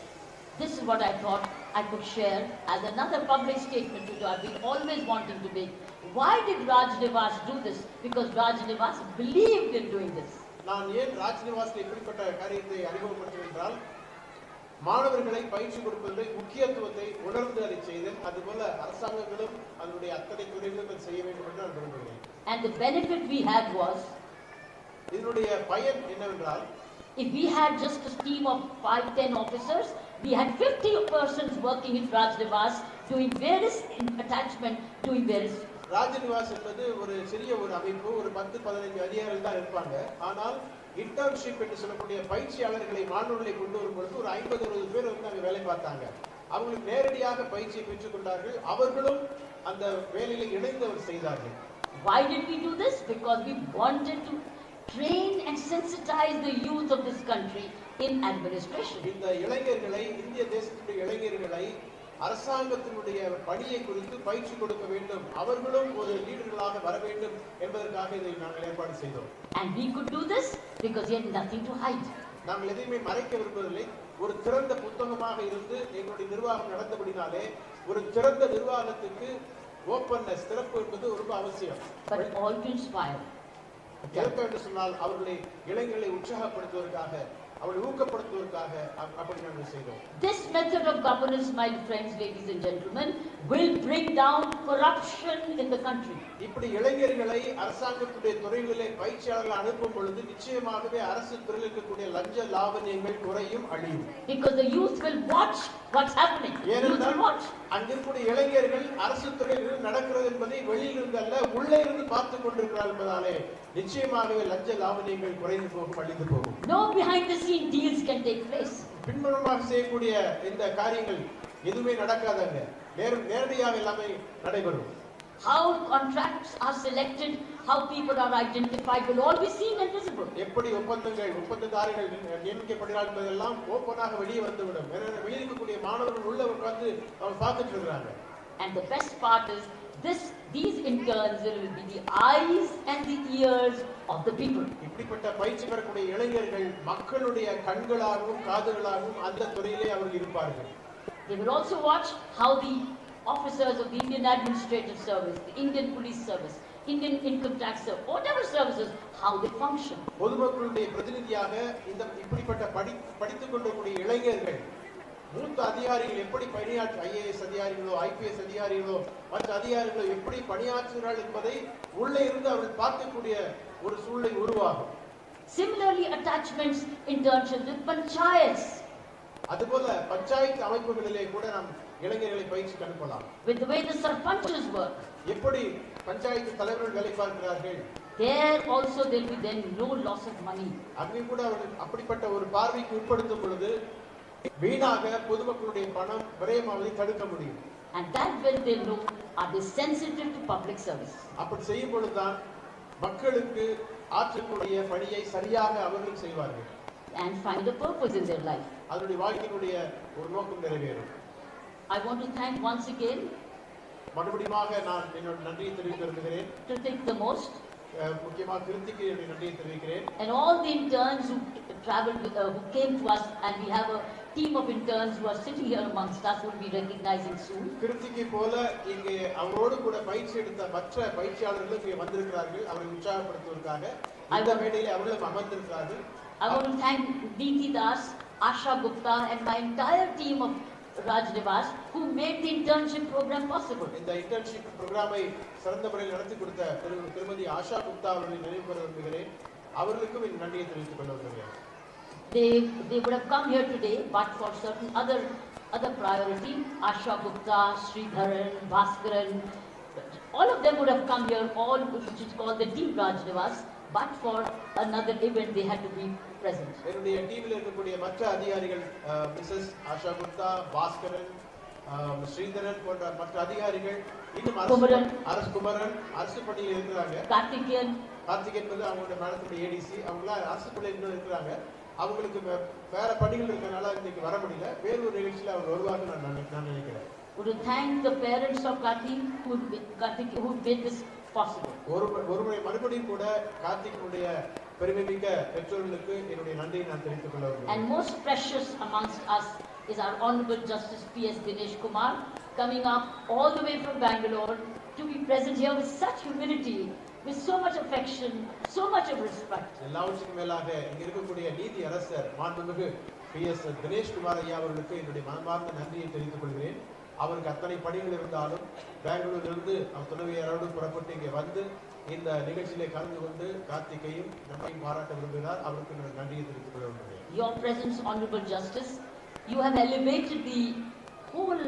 This is what I thought I could share as another public statement which I've been always wanting to make. Why did Raj Nivas do this? Because Raj Nivas believed in doing this. நான் ஏன் ராஜ் நிவாஸ்ல இப்படிப்பட்ட காரியத்தை அறிமுகப்படுத்துகிறேன் என்றால், மாணவர்களை பயிற்சி கொடுப்பதில் முக்கியத்துவத்தை உணர்ந்து அதை செய்தேன். அதுபோல அரசாங்கங்களும் அதனுடைய அத்தனை துறைகளும் செய்ய வேண்டும் என்று நான் விரும்புகிறேன். And the benefit we had was, இதனுடைய பயன் என்னவென்றால், if we had just a team of 5-10 officers, we had 50 persons working in Raj Nivas doing various attachment, doing various. Raj Nivas என்பது ஒரு சிறிய ஒரு அமைப்பு, ஒரு 10-15 அதிகாரிகள் தான் இருப்பாங்க. ஆனால் இன்டர்ன்ஷிப் என்று சொல்லக்கூடிய பயிற்சியாளர்களை மாணவர்களை கொண்டு வரும் பொழுது ஒரு 50-60 பேர் வந்து அங்கே வேலை பார்த்தாங்க. அவங்களுக்கு நேரடியாக பயிற்சியை பெற்றுக் கொண்டார்கள். அவர்களும் அந்த வேலையில இணைந்து அவர் செய்தார்கள். Why did we do this? Because we wanted to train and sensitize the youth of this country in administration. இந்த இளைஞர்களை, இந்திய தேசத்துடைய இளைஞர்களை அரசாங்கத்தினுடைய பணியை குறித்து பயிற்சி கொடுக்க வேண்டும், அவர்களும் ஒரு லீடர்களாக வர வேண்டும் என்பதற்காக இதை நாங்கள் ஏற்பாடு செய்தோம். And we could do this because we had nothing to hide. நாங்கள் எதையுமே மறைக்க விரும்பவில்லை. ஒரு திறந்த புத்தகமாக இருந்து எங்களுடைய நிர்வாகம் நடந்தபடினாலே ஒரு திறந்த நிர்வாகத்துக்கு ஓப்பன்னஸ், திறப்பு என்பது ரொம்ப அவசியம். But all to inspire. எதற்கு என்று சொன்னால் அவர்களை இளைஞர்களை உற்சாகப்படுத்துவதற்காக, அவர்களை ஊக்கப்படுத்துவதற்காக அப்படி நாங்கள் செய்தோம். This method of governance, my friends, ladies and gentlemen, will bring down corruption in the country. இப்படி இளைஞர்களை அரசாங்கத்துடைய துறைகளிலே பயிற்சியாளர்கள் அனுப்பும் பொழுது நிச்சயமாகவே அரசு துறையில் இருக்கக்கூடிய லஞ்ச லாவண்யங்கள் குறையும், அழியும். Because the youth will watch what's happening. Youth will watch. அங்கிருக்கூடிய இளைஞர்கள் அரசு துறையில் நடக்கிறது என்பதை வெளியிலிருந்து அல்ல, உள்ளே இருந்து பார்த்துக் கொண்டிருக்கிறார் என்பதாலே நிச்சயமாகவே லஞ்ச லாவண்யங்கள் குறைந்து போகும், அழிந்து போகும். No behind the scene deals can take place. பின்புறமாக செய்யக்கூடிய இந்த காரியங்கள் எதுவுமே நடக்காதங்க, நேரடியாக எல்லாமே நடைபெறும். How contracts are selected, how people are identified will all be seen and visible. எப்படி ஒப்பந்ததாரர்கள் நியமிக்கப்படுகிறார்கள் என்பதெல்லாம் ஓப்பனாக வெளியே வந்துவிடும். வெளியே இருக்கக்கூடிய மாணவர்கள் உள்ள உட்கார்ந்து அவங்க பார்த்துட்டு இருக்காங்க. And the best part is these interns will be the eyes and the ears of the people. இப்படிப்பட்ட பயிற்சி பெறக்கூடிய இளைஞர்கள் மக்களுடைய கண்களாகவும் காதுகளாகவும் அந்த துறையிலே அவர்கள் இருப்பார்கள். They will also watch how the officers of the Indian Administrative Service, the Indian Police Service, Indian Income Tax Service, whatever services, how they function. பொதுமக்களுடைய பிரதிநிதியாக இந்த இப்படிப்பட்ட படித்துக் கொண்டிருக்கூடிய இளைஞர்கள் மூத்த அதிகாரிகள் எப்படி பணியாற்ற, IAS அதிகாரிகளோ IPS அதிகாரிகளோ மற்ற அதிகாரிகளோ எப்படி பணியாற்றுகிறார்கள் என்பதை உள்ளே இருந்து அவர்கள் பார்க்கக்கூடிய ஒரு சூழ்நிலை உருவாகும். Similarly, attachments, internships with panchayats. அதுபோல பஞ்சாயத்து அமைப்புகளிலே கூட நாம் இளைஞர்களை பயிற்சிக்கு அனுப்பலாம். With the way the sarpanchs work. எப்படி பஞ்சாயத்து தலைவர்கள் வேலை பார்க்கிறார்கள். There also there will be then no loss of money. அங்கே கூட அவர்கள் அப்படிப்பட்ட ஒரு பார்வைக்கு உட்படுத்தும் பொழுது வீணாக பொதுமக்களுடைய பணம் விரயமாவதை தடுக்க முடியும். And that when they know, are they sensitive to public service? அப்படி செய்யும் பொழுதுதான் மக்களுக்கு ஆற்றக்கூடிய பணியை சரியாக அவர்கள் செய்வார்கள். And find a purpose in their life. அதனுடைய வாழ்க்கையினுடைய ஒரு நோக்கம் நிறைவேறும். I want to thank once again. மறுபடியுமாக நான் என்னோட நன்றியை தெரிவிக்க விரும்புகிறேன். To thank the most. முக்கியமாக கிருத்திக்கு என்னுடைய நன்றியை தெரிவிக்கிறேன். And all the interns who traveled, who came to us, and we have a team of interns who are sitting here amongst us, who will be recognizing soon. கிருத்திக்கு போல இங்கே அவரோடு கூட பயிற்சி எடுத்த மற்ற பயிற்சியாளர்களும் இங்கே வந்திருக்கிறார்கள், அவரை உற்சாகப்படுத்துவதற்காக இந்த மேடையிலே அவர்களும் அமர்ந்திருக்கிறார்கள். I want to thank Deeti Das, Asha Gupta, and my entire team of Rajnivas who made the internship program possible. இந்த internship programமை சிறந்த முறையில் நடத்தி கொடுத்த திருமதி ஆஷா குப்தா அவர்களை நினைவு கூற விரும்புகிறேன். அவர்களுக்கும் என் நன்றியை தெரிவித்துக் கொள்ள விரும்புகிறேன். They would have come here today, but for certain other priority, Asha Gupta, Sridharan, Bhaskaran, all of them would have come here, all which is called the Deep Rajnivas, but for another event they had to be present. என்னுடைய டீமில் இருக்கக்கூடிய மற்ற அதிகாரிகள் Mrs Asha Gupta, Bhaskaran, Sridharan போன்ற மற்ற அதிகாரிகள் இன்னும் அரசு பணியில் இருக்கிறாங்க. கார்த்திகேயன் வந்து அவங்களோட மேடத்துடைய ADC, அவங்களாம் அரசு பணியில் இருக்கிறாங்க. அவங்களுக்கு வேற பணிகள் இருக்கிறனால இன்னைக்கு வர முடியல. வேறு ஒரு நிகழ்ச்சியில் அவர் வருவாங்க நான் நினைக்கிறேன். Would thank the parents of Karthik who made this possible. ஒருமுறை மறுபடியும் கூட கார்த்திகனுடைய பெருமைமிக்க பெற்றோர்களுக்கு என்னுடைய நன்றியை நான் தெரிவித்துக் கொள்ள விரும்புகிறேன். And most precious amongst us is our Honorable Justice P.S. Dinesh Kumar, coming up all the way from Bangalore to be present here with such humility, with so much affection, so much of respect. எல்லாவற்றுக்கும் மேலாக இங்க இருக்கக்கூடிய நீதி அரசர் மாண்புமிகு P.S. Dinesh Kumar ஐயா அவர்களுக்கு என்னுடைய மனமார்ந்த நன்றியை தெரிவித்துக் கொள்கிறேன். அவருக்கு அத்தனை பணிகள் இருந்தாலும் பெங்களூரிலிருந்து அவர் துணைவியாரோடு புறப்பட்டு இங்கே வந்து இந்த நிகழ்ச்சியிலே கலந்து கொண்டு கார்த்திகையும் நன்றியும் பாராட்ட விரும்புகிறார். அவருக்கு நன்றியை தெரிவித்துக் கொள்ள விரும்புகிறேன். Your presence, Honorable Justice, you have elevated the whole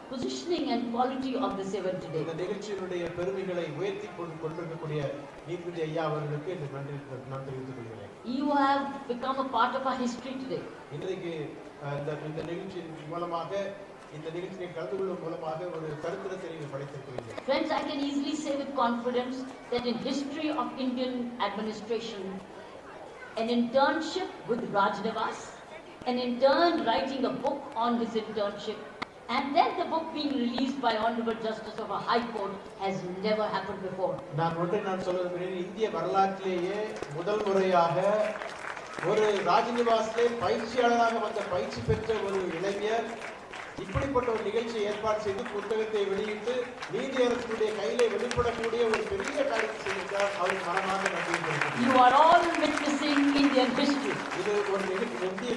positioning and quality of this event today. இந்த நிகழ்ச்சியினுடைய பெருமைகளை உயர்த்தி கொண்டிருக்கக்கூடிய நீதிபதி ஐயா அவர்களுக்கு இந்த நன்றி நான் தெரிவித்துக் கொள்கிறேன். You have become a part of our history today. இன்றைக்கு இந்த நிகழ்ச்சியின் மூலமாக இந்த நிகழ்ச்சியில் கலந்து கொள்ளும் மூலமாக ஒரு கருத்துரத்தை நீங்கள் படைத்திருக்கிறீர்கள். Friends, I can easily say with confidence that in history of Indian administration, an internship with Rajnivas, an intern writing a book on his internship, and then the book being released by Honorable Justice of a High Court has never happened before. நான் சொல்வது இந்திய வரலாற்றிலேயே முதல் முறையாக ஒரு ராஜ்நிவாஸிலே பயிற்சியாளராக வந்த பயிற்சி பெற்ற ஒரு இளைஞர் இப்படிப்பட்ட ஒரு நிகழ்ச்சியை ஏற்பாடு செய்து புத்தகத்தை வெளியிட்டு நீதியரசனுடைய கையிலே வெளிப்படக்கூடிய ஒரு பெரிய காரியத்தை செய்திருக்கிறார். அவருக்கு மனமாக நன்றி. You are all witnessing Indian history. இது ஒரு இந்திய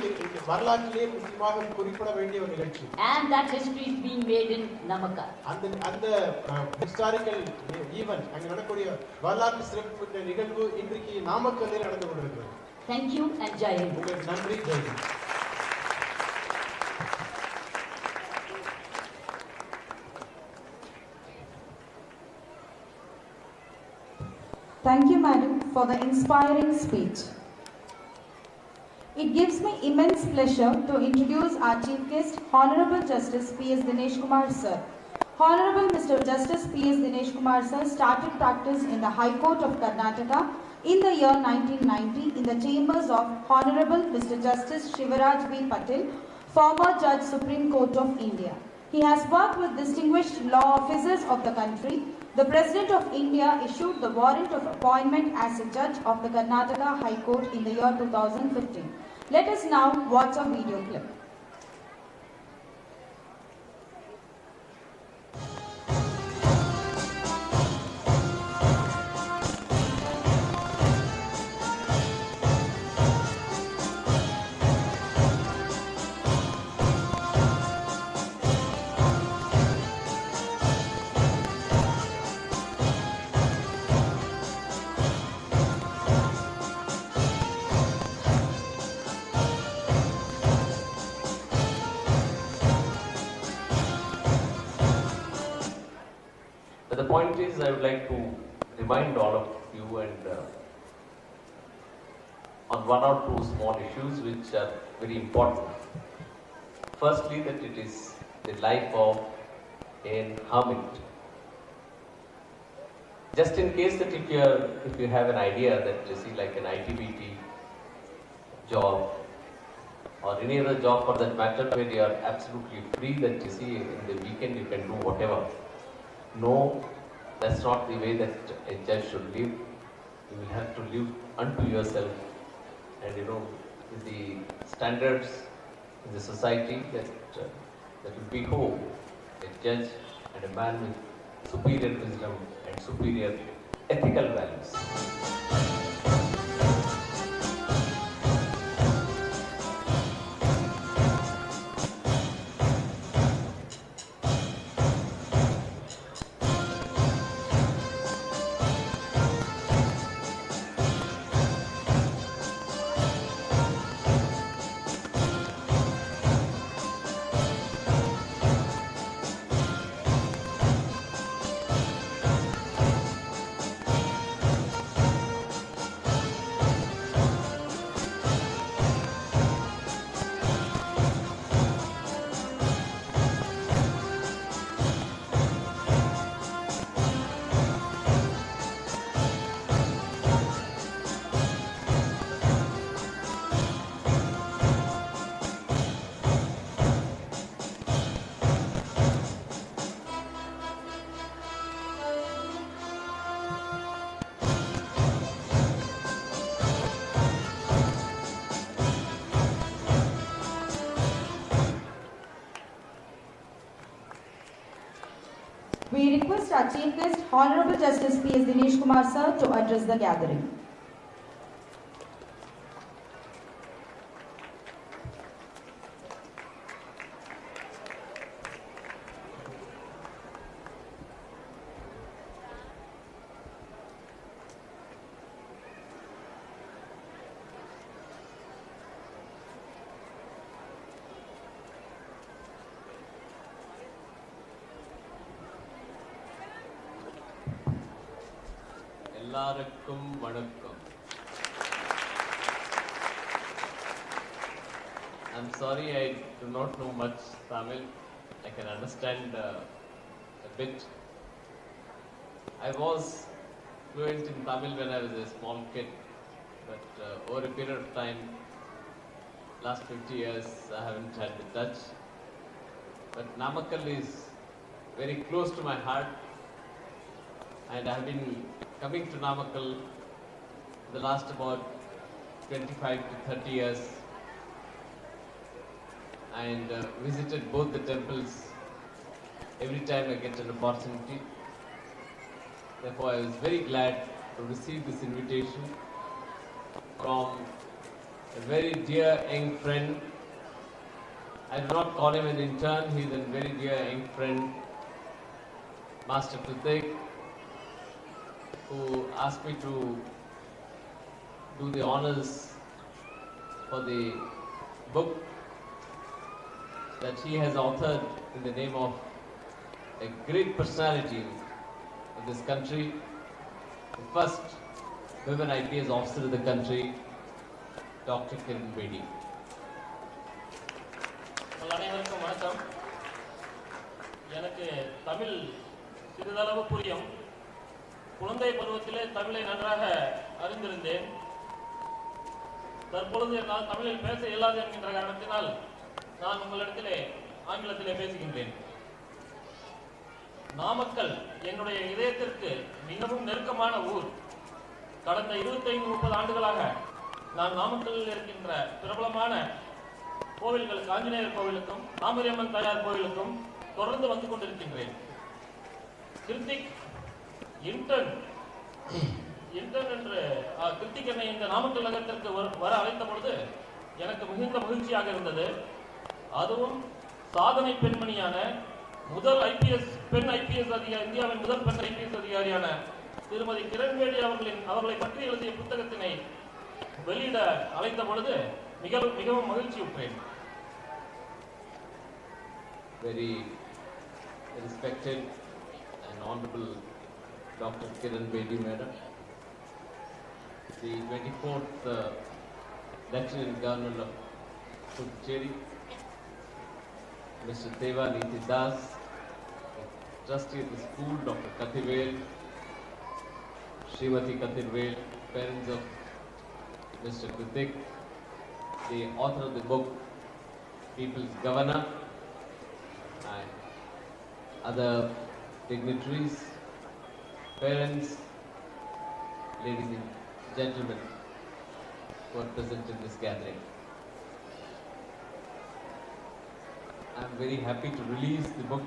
வரலாற்றிலேயே முக்கியமாக குறிப்பிட வேண்டிய ஒரு நிகழ்ச்சி. And that history is being made in namakkal. அந்த ஹிஸ்டாரிக்கல் ஈவென்ட் அங்கே நடக்கக்கூடிய வரலாற்று சிறப்பு நிகழ்வு இன்றைக்கு நாமக்கல்லில் நடந்து கொண்டிருக்கிறது. Thank you and Jai Hind. உங்களுக்கு நன்றி. Jai Hind. Thank you, Madam, for the inspiring speech. It gives me immense pleasure to introduce our Chief Guest, Honorable Justice P.S. Dinesh Kumar Sir. Honorable Mr. Justice P.S. Dinesh Kumar Sir started practice in the High Court of Karnataka in the year 1990 in the chambers of Honorable Mr. Justice Shivaraj B. Patil, former Judge Supreme Court of India. He has worked with distinguished law officers of the country. The President of India issued the warrant of appointment as a judge of the Karnataka High Court in the year 2015. Let us now watch a video clip. The point is, I would like to remind all of you and on one or two small issues which are very important. Firstly, that it is the life of an hermit. Just in case that if you have an idea that you see like an ITBT job or any other job for that matter where you are absolutely free, that you see in the weekend you can do whatever. No, that's not the way that a judge should live. You will have to live unto yourself and with the standards in the society that will behold a judge and a man with superior wisdom and superior ethical values. We request our Chief Guest, Honorable Justice P.S. Dinesh Kumar Sir, to address the gathering. எல்லாருக்கும் வணக்கம். I'm sorry I do not know much Tamil. I can understand a bit. I was fluent in Tamil when I was a small kid, but over a period of time, last 50 years, I haven't had the touch. But namakkal is very close to my heart, and I have been coming to namakkal the last about 25 to 30 years, and visited both the temples every time I get an opportunity. Therefore, I was very glad to receive this invitation from a very dear young friend. I do not call him an intern, he is a very dear young friend, Master Puthiya, who asked me to do the honors for the book that he has authored in the name of a great personality of this country, the first women IPS officer of the country, Dr. Kiran Bedi. அனைவருக்கும் வணக்கம். எனக்கு தமிழ் சிறிதளவு புரியும். குழந்தை பருவத்திலே தமிழை நன்றாக அறிந்திருந்தேன். தற்பொழுது என்னால் தமிழில் பேச இயலாது என்கின்ற காரணத்தினால் நான் உங்களிடத்திலே ஆங்கிலத்திலே பேசுகின்றேன். நாமக்கல் என்னுடைய இதயத்திற்கு மிகவும் நெருக்கமான ஊர். கடந்த 25-30 ஆண்டுகளாக நான் நாமக்கல்லில் இருக்கின்ற பிரபலமான கோவில்களுக்கு, ஆஞ்சநேயர் கோவிலுக்கும் தாமரியம்மன் தாயார் கோவிலுக்கும் தொடர்ந்து வந்து கொண்டிருக்கின்றேன். கிருத்திக் இன்டர்ன் என்று கிருத்திக் என்னை இந்த நாமக்கல் நகரத்திற்கு வர அழைத்த பொழுது எனக்கு மிகுந்த மகிழ்ச்சியாக இருந்தது. அதுவும் சாதனை பெண்மணியான முதல் ஐபிஎஸ் பெண் ஐபிஎஸ் அதிகாரி, இந்தியாவின் முதல் பெண் ஐபிஎஸ் அதிகாரியான திருமதி கிரண் பேடி அவர்களை பற்றி எழுதிய புத்தகத்தினை வெளியிட அழைத்த பொழுது மிகவும் மகிழ்ச்சியுற்றேன். Very respected and honorable Dr. Kiran Bedi Madam, the 24th Lieutenant Governor of Puthiya, Mr. Deva Niti Das, Trustee of the school, Dr. Kathirvel, Srimati Kathirvel, parents of Mr. Kritik, the author of the book, People's Governor, and other dignitaries, parents, ladies and gentlemen who are present in this gathering. I am very happy to release the book,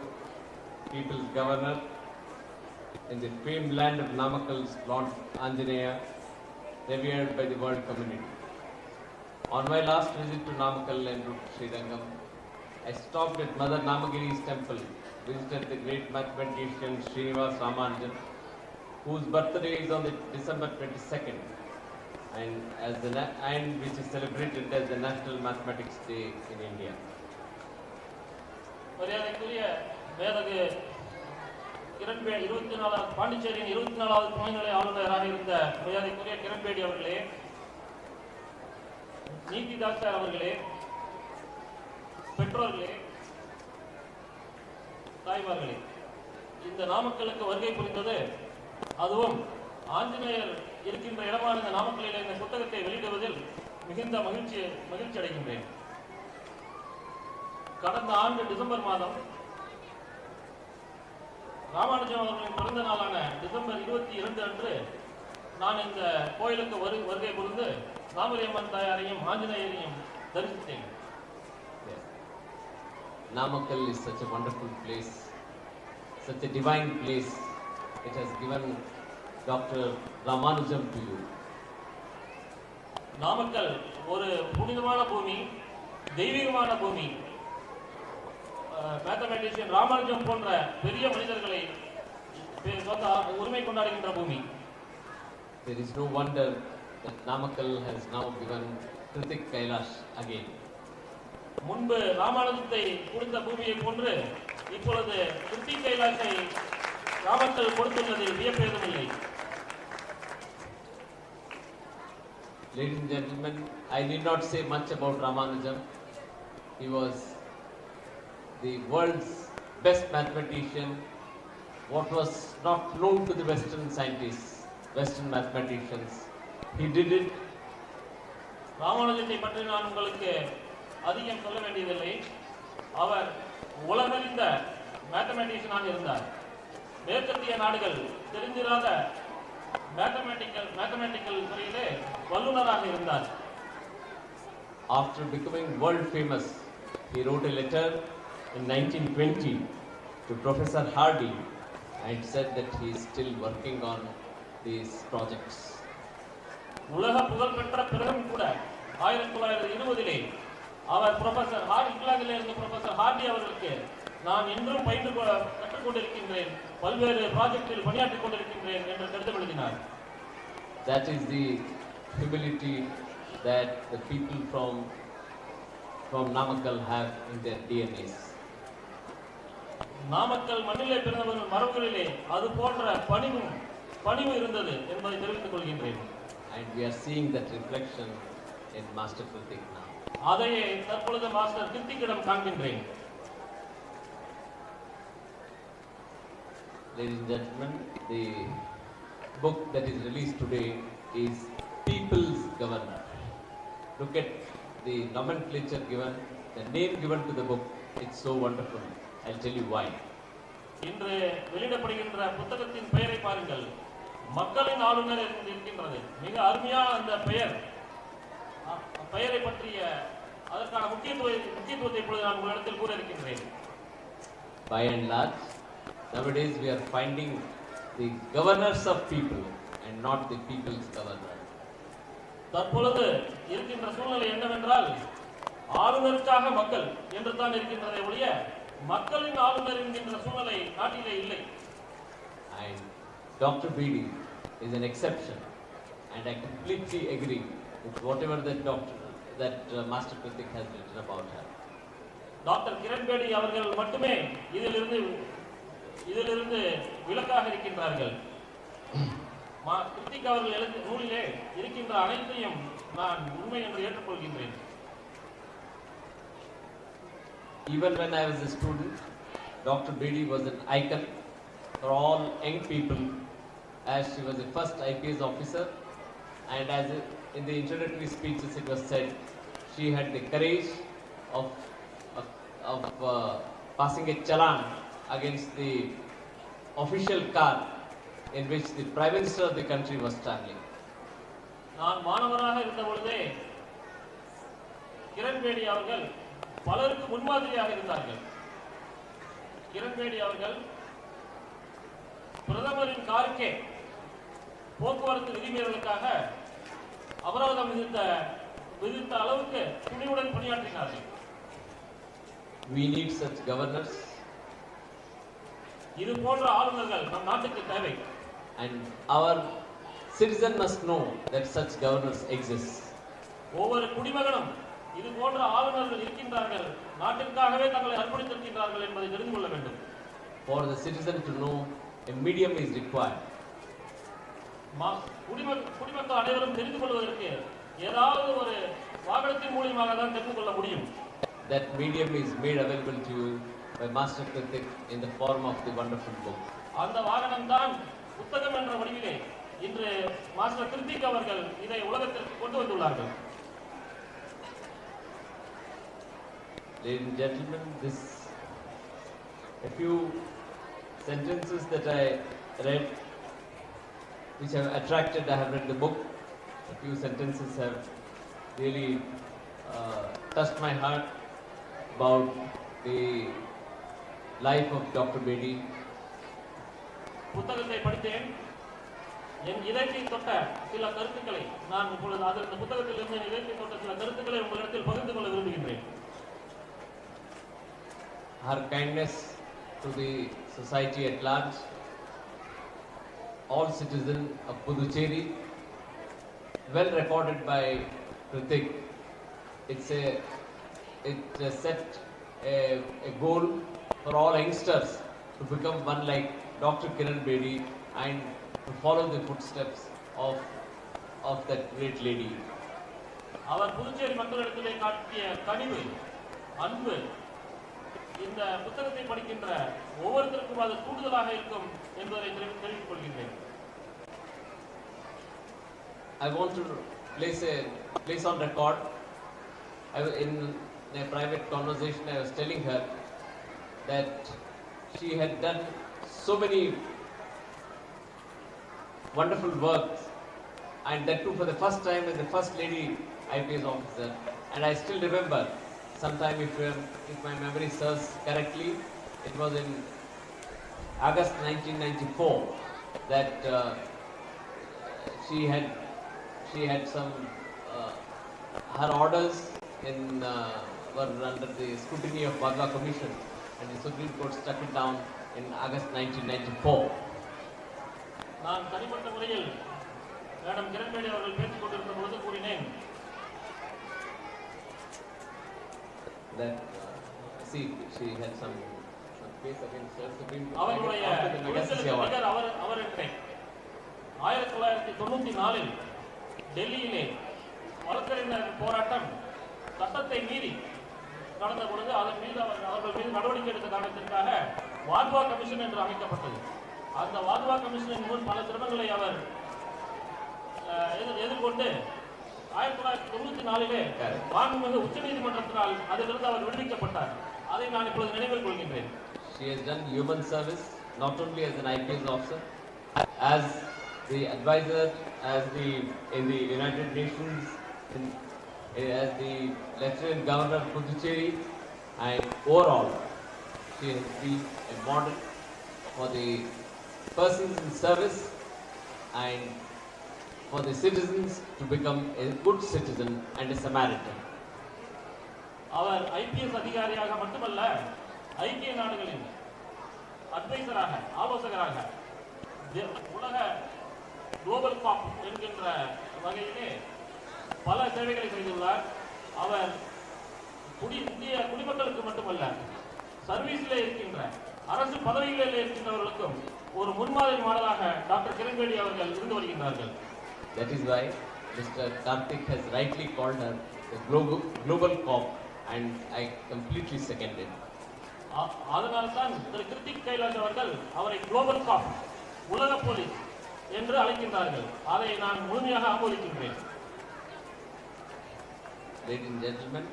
People's Governor, in the famed land of Namakkal's Lord Anjaneya, revered by the world community. On my last visit to Namakkal and Srirangam, I stopped at Mother Namagiri's temple, visited the great mathematician Srinivas Ramanujan, whose birthday is on the December 22nd, and which is celebrated as the National Mathematics Day in India. மரியாதைக்குரிய மேதகு கிரண் பேடி, பாண்டிச்சேரியின் 24வது துணைநிலை ஆளுநராக இருந்த மரியாதைக்குரிய கிரண் பேடி அவர்களே, நீதிதாஸ் அவர்களே, பெற்றோர்களே, தாய்மார்களே, இந்த நாமக்கலுக்கு வருகை புரிந்தது, அதுவும் ஆஞ்சநேயர் இருக்கின்ற இடமான இந்த நாமக்கல்லில் இந்த புத்தகத்தை வெளியிடுவதில் மிகுந்த மகிழ்ச்சி அடைகின்றேன். கடந்த ஆண்டு டிசம்பர் மாதம் ராமானுஜம் அவர்களின் பிறந்த நாளான டிசம்பர் 22 அன்று நான் இந்த கோயிலுக்கு வருகை புரிந்து தாமரியம்மன் தாயாரையும் ஆஞ்சநேயரையும் தரிசித்தேன். Namakkal is such a wonderful place, such a divine place. It has given Dr. Ramanujam to you. Namakkal ஒரு புனிதமான பூமி, தெய்வீகமான பூமி. மேத்தமேட்டிஷியன் ராமானுஜம் போன்ற பெரிய மனிதர்களை உரிமை கொண்டாடுகின்ற பூமி. There is no wonder that Namakkal has now given Kritik Kailash again. முன்பு ராமானுஜத்தை கொடுத்த பூமியை போன்று இப்பொழுது Hrithik கைலாஷை Namakkal கொடுத்துள்ளதில் வியப்பேதுமில்லை. Ladies and gentlemen, I need not say much about Ramanujam. He was the world's best mathematician, what was not known to the Western scientists, Western mathematicians. He did it. ராமானுஜத்தை பற்றி நான் உங்களுக்கு அதிகம் சொல்ல வேண்டியதில்லை. அவர் உலகறிந்த மேத்தமேட்டிஷியனாக இருந்தார். மேற்கத்திய நாடுகள் தெரிந்திராத மேத்தமேட்டிக்கல் துறையிலே வல்லுநராக இருந்தார். After becoming world famous, he wrote a letter in 1920 to Professor Hardy and said that he is still working on these projects. உலக புகழ் பெற்ற பிறகும் கூட 1920 அவர் ப்ரொஃபசர் இங்கிலாந்தில் இருந்த ப்ரொஃபசர் ஹார்டி அவர்களுக்கு நான் இன்றும் பயின்று கற்றுக் கொண்டிருக்கின்றேன், பல்வேறு ப்ராஜெக்டில் பணியாற்றிக் கொண்டிருக்கின்றேன் என்று கருத்து எழுதினார். That is the humility that the people from Namakkal have in their DNAs. Namakkal மண்ணிலே பிறந்தவர்கள் மரபுகளிலே அது போன்ற பணிவு இருந்தது என்பதை தெரிவித்துக் கொள்கின்றேன். And we are seeing that reflection in Master Kritik now. அதையே தற்பொழுது master கிருத்திக்கிடம் காண்கின்றேன். Ladies and gentlemen, the book that is released today is People's Governor. Look at the nomenclature given, the name given to the book. It's so wonderful. I'll tell you why. இன்று வெளியிடப்படுகின்ற புத்தகத்தின் பெயரை பாருங்கள். மக்களின் ஆளுநர் என்று இருக்கின்றது. மிக அருமையான அந்த பெயரை பற்றிய அதற்கான முக்கியத்துவத்தை இப்பொழுது நான் உங்களிடத்தில் கூற இருக்கின்றேன். By and large, nowadays we are finding the governors of people and not the people's governor. தற்பொழுது இருக்கின்ற சூழ்நிலை என்னவென்றால் ஆளுநருக்காக மக்கள் என்று தான் இருக்கின்றதை ஒழிய மக்களின் ஆளுநர் என்கின்ற சூழ்நிலை நாட்டிலே இல்லை. And Dr. Bedi is an exception, and I completely agree with whatever that Master Kritik has written about her. Doctor Kiran Bedi அவர்கள் மட்டுமே இதிலிருந்து விலக்காக இருக்கின்றார்கள். கிருத்திக் அவர்கள் எழுதிய நூலிலே இருக்கின்ற அனைத்தையும் நான் உண்மை என்று ஏற்றுக்கொள்கின்றேன். Even when I was a student, Dr. Bedi was an icon for all young people, as she was the first IPS officer, and as in the introductory speeches it was said, she had the courage of passing a challan against the official car in which the Prime Minister of the country was traveling. நான் மாணவராக இருந்த பொழுதே கிரண் பேடி அவர்கள் பலருக்கு முன்மாதிரியாக இருந்தார்கள். கிரண் பேடி அவர்கள் பிரதமரின் காருக்கே போக்குவரத்து விதிமீறலுக்காக அபராதம் விதித்த அளவுக்கு துணிவுடன் பணியாற்றினார்கள். We need such governors. இது போன்ற ஆளுநர்கள் நம் நாட்டுக்கு தேவை. And our citizen must know that such governors exist. ஒவ்வொரு குடிமகனும் இது போன்ற ஆளுநர்கள் இருக்கின்றார்கள், நாட்டிற்காகவே தங்களை அர்ப்பணித்திருக்கின்றார்கள் என்பதை தெரிந்து கொள்ள வேண்டும். For the citizen to know, a medium is required. குடிமக்கள் அனைவரும் தெரிந்து கொள்வதற்கு ஏதாவது ஒரு வாகனத்தின் மூலமாக தான் தெரிந்து கொள்ள முடியும். That medium is made available to you by Master Kritik in the form of the wonderful book. அந்த வாகனம் தான் புத்தகம் என்ற வடிவிலே இன்று மாஸ்டர் கிருத்திக் அவர்கள் இதை உலகத்திற்கு கொண்டு வந்துள்ளார்கள். Ladies and gentlemen, a few sentences that I read, which have attracted. I have read the book. A few sentences have really touched my heart about the life of Dr. Bedi. புத்தகத்தை படித்தேன். என் இதயத்தை தொட்ட சில கருத்துக்களை நான் இப்பொழுது அந்த புத்தகத்தில் இருந்து இதயத்தை தொட்ட சில கருத்துக்களை உங்களிடத்தில் பகிர்ந்து கொள்ள விரும்புகின்றேன். Her kindness to the society at large, all citizens of Puducherry, well recorded by Kritik. It set a goal for all youngsters to become one like Dr. Kiran Bedi and to follow the footsteps of that great lady. அவர் புதுச்சேரி மக்களிடத்திலே காட்டிய கனிவு, அன்பு இந்த புத்தகத்தை படிக்கின்ற ஒவ்வொருத்தருக்கும் அது கூடுதலாக இருக்கும் என்பதை தெரிவித்துக் கொள்கின்றேன். I want to place on record. In a private conversation, I was telling her that she had done so many wonderful works, and that too for the first time as the first lady IPS officer. And I still remember, sometime if my memory serves correctly, it was in August 1994 that she had some her orders were under the scrutiny of Bagua Commission, and the Supreme Court struck it down in August 1994. நான் தனிப்பட்ட முறையில் madam Kiran Bedi அவர்கள் பேசிக் கொண்டிருந்த பொழுது கூறினேன் that see she had some case against the Supreme Court. அவருடைய அவர் என்றேன் 1994 இல் டெல்லியிலே வழக்கறிஞர் போராட்டம் சட்டத்தை மீறி நடந்த பொழுது அதன் மீது அவர்கள் மீது நடவடிக்கை எடுத்த காரணத்திற்காக வாத்வா கமிஷன் என்று அமைக்கப்பட்டது. அந்த வாத்வா கமிஷனின் முன் பல சிரமங்களை அவர் எதிர்கொண்டு 1994 மாண்புமிகு உச்சநீதிமன்றத்தினால் அதிலிருந்து அவர் விடுவிக்கப்பட்டார். அதை நான் இப்பொழுது நினைவில் கொள்கின்றேன். She has done human service not only as an IPS officer, as the advisor, in the United Nations, as the Lieutenant Governor of Puducherry, and overall she has been a model for the persons in service and for the citizens to become a good citizen and a Samaritan. Our IPS அதிகாரியாக மட்டுமல்ல, ஐக்கிய நாடுகளின் அட்வைசராக, ஆலோசகராக, உலக global காப் என்கின்ற வகையிலே பல சேவைகளை செய்துள்ளார். அவர் இந்திய குடிமக்களுக்கு மட்டுமல்ல, சர்வீஸிலே இருக்கின்ற அரசு பதவிகளில் இருக்கின்றவர்களுக்கும் ஒரு முன்மாதிரி மாடலாக டாக்டர் கிரண் பேடி அவர்கள் இருந்து வருகின்றார்கள். That is why Mr. Karthik has rightly called her the global cop, and I completely second it. அதனால்தான் திரு கிருத்திக் கைலாஷ் அவர்கள் அவரை குளோபல் காப், உலக போலீஸ் என்று அழைக்கின்றார்கள். அதை நான் முழுமையாக ஆமோதிக்கின்றேன். Ladies and gentlemen,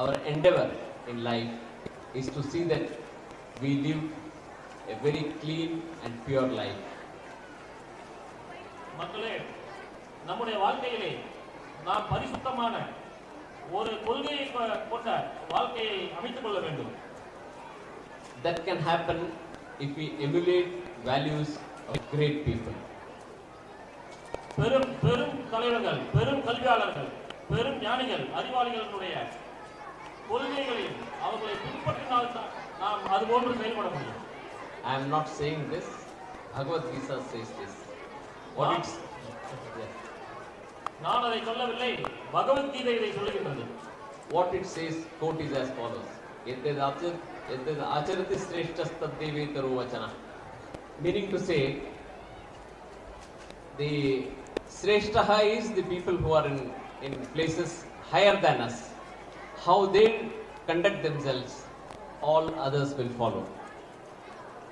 our endeavor in life is to see that we live a very clean and pure life. மக்களே, நம்முடைய வாழ்க்கையிலே நாம் பரிசுத்தமான ஒரு கொள்கையை கொண்ட வாழ்க்கையை அமைத்துக் கொள்ள வேண்டும். That can happen if we emulate values of great people. பெரும் தலைவர்கள், பெரும் கல்வியாளர்கள், பெரும் ஞானிகள், அறிவாளிகளுடைய கொள்கைகளையும் அவர்களை பின்பற்றினால் நாம் அதுபோன்று செயல்பட முடியும். I am not saying this. Bhagavad Gita says this. நான் அதை சொல்லவில்லை, பகவத்கீதை இதை சொல்லுகின்றது. What it says, quote, is as follows: Yadad acharati shreshthastad devetaro vachana. Meaning to say, the shreshtaha is the people who are in places higher than us. How they conduct themselves, all others will follow.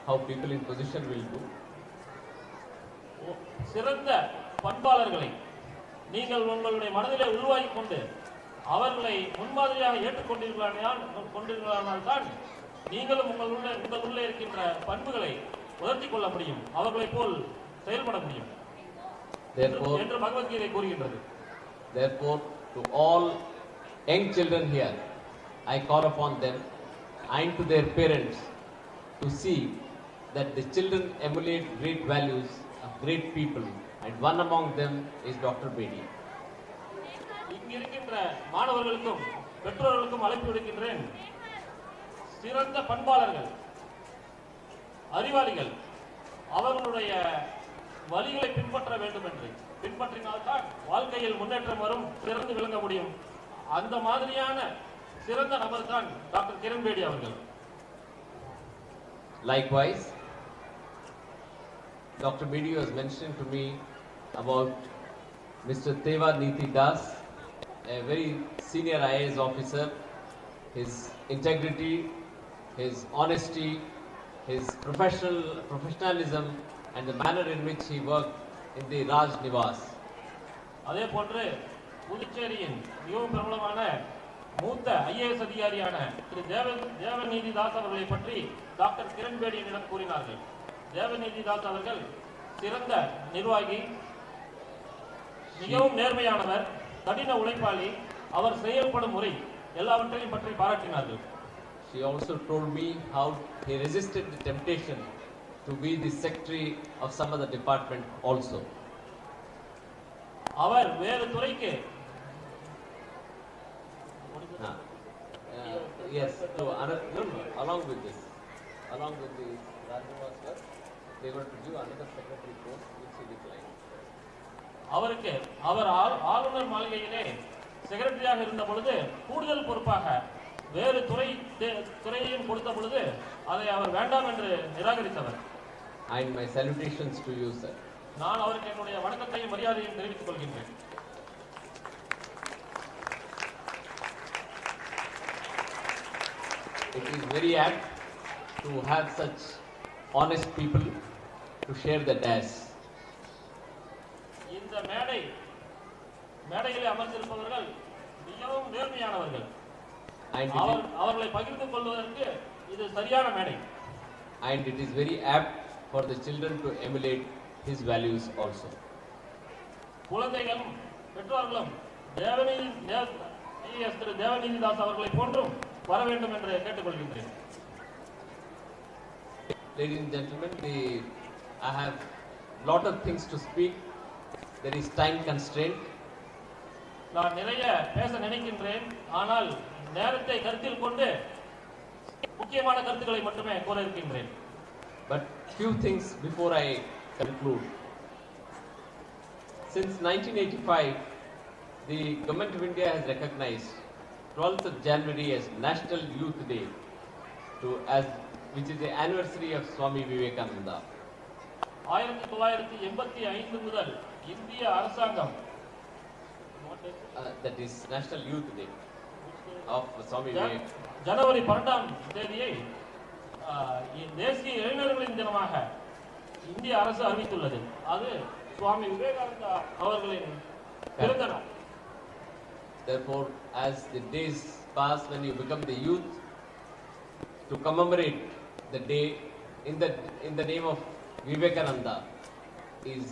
How people in position will do. சிறந்த பண்பாளர்களை நீங்கள் உங்களுடைய மனதிலே உருவாக்கி கொண்டு அவர்களை முன்மாதிரியாக ஏற்றுக்கொண்டீர்களானால் தான் நீங்களும் உங்களுள்ளே இருக்கின்ற பண்புகளை உயர்த்திக் கொள்ள முடியும், அவர்களை போல் செயல்பட முடியும் என்று பகவத்கீதை கூறுகின்றது. Therefore, to all young children here, I call upon them and to their parents to see that the children emulate great values of great people, and one among them is Dr. Bedi. இங்கு இருக்கின்ற மாணவர்களுக்கும் பெற்றோர்களுக்கும் அழைப்பு விடுக்கின்றேன். சிறந்த பண்பாளர்கள், அறிவாளிகள் அவர்களுடைய வழிகளை பின்பற்ற வேண்டும் என்று பின்பற்றினால்தான் வாழ்க்கையில் முன்னேற்றம் வரும், சிறந்து விளங்க முடியும். அந்த மாதிரியான சிறந்த நபர் தான் டாக்டர் கிரண் பேடி அவர்கள். Likewise, Dr. Bedi was mentioning to me about Mr. Teva Niti Das, a very senior IAS officer. His integrity, his honesty, his professionalism, and the manner in which he worked in the Raj Nivas. அதே போன்று புதுச்சேரியின் மிகவும் பிரபலமான மூத்த IAS அதிகாரியான திரு தேவநீதி தாஸ் அவர்களை பற்றி doctor Kiran Bedi என்னிடம் கூறினார்கள். தேவநீதி தாஸ் அவர்கள் சிறந்த நிர்வாகி, மிகவும் நேர்மையானவர், கடின உழைப்பாளி, அவர் செயல்படும் முறை எல்லாவற்றையும் பற்றி பாராட்டினார்கள். She also told me how he resisted the temptation to be the secretary of some other department also. அவர் வேறு துறைக்கு yes, along with the Rajnivas work, they were to do another secretary post which he declined. அவருக்கு அவர் ஆளுநர் மாளிகையிலே செக்ரட்டரியாக இருந்த பொழுது கூடுதல் பொறுப்பாக வேறு துறையையும் கொடுத்த பொழுது அதை அவர் வேண்டாம் என்று நிராகரித்தவர். And my salutations to you, sir. நான் அவருக்கு என்னுடைய வணக்கத்தையும் மரியாதையும் தெரிவித்துக் கொள்கின்றேன். It is very apt to have such honest people to share the dash. இந்த மேடையிலே அமர்ந்திருப்பவர்கள் மிகவும் நேர்மையானவர்கள். அவர்களை பகிர்ந்து கொள்வதற்கு இது சரியான மேடை. And it is very apt for the children to emulate his values also. குழந்தைகளும் பெற்றோர்களும் தேவநீதி தாஸ் அவர்களை போன்றும் வர வேண்டும் என்று கேட்டுக்கொள்கின்றேன். Ladies and gentlemen, I have lot of things to speak. There is time constraint. நான் நிறைய பேச நினைக்கின்றேன், ஆனால் நேரத்தை கருத்தில் கொண்டு முக்கியமான கருத்துக்களை மட்டுமே கூற இருக்கின்றேன். But few things before I conclude. Since 1985, the Government of India has recognized 12th of January as National Youth Day, which is the anniversary of Swami Vivekananda. 1985 முதல் இந்திய அரசாங்கம் that is National Youth Day of Swami Vivekananda. ஜனவரி 12ஆம் தேதியை தேசிய இளைஞர்களின் தினமாக இந்திய அரசு அறிவித்துள்ளது. அது சுவாமி விவேகானந்தா அவர்களின் பிறந்த நாள். Therefore, as the days pass, when you become the youth, to commemorate the day in the name of Vivekananda is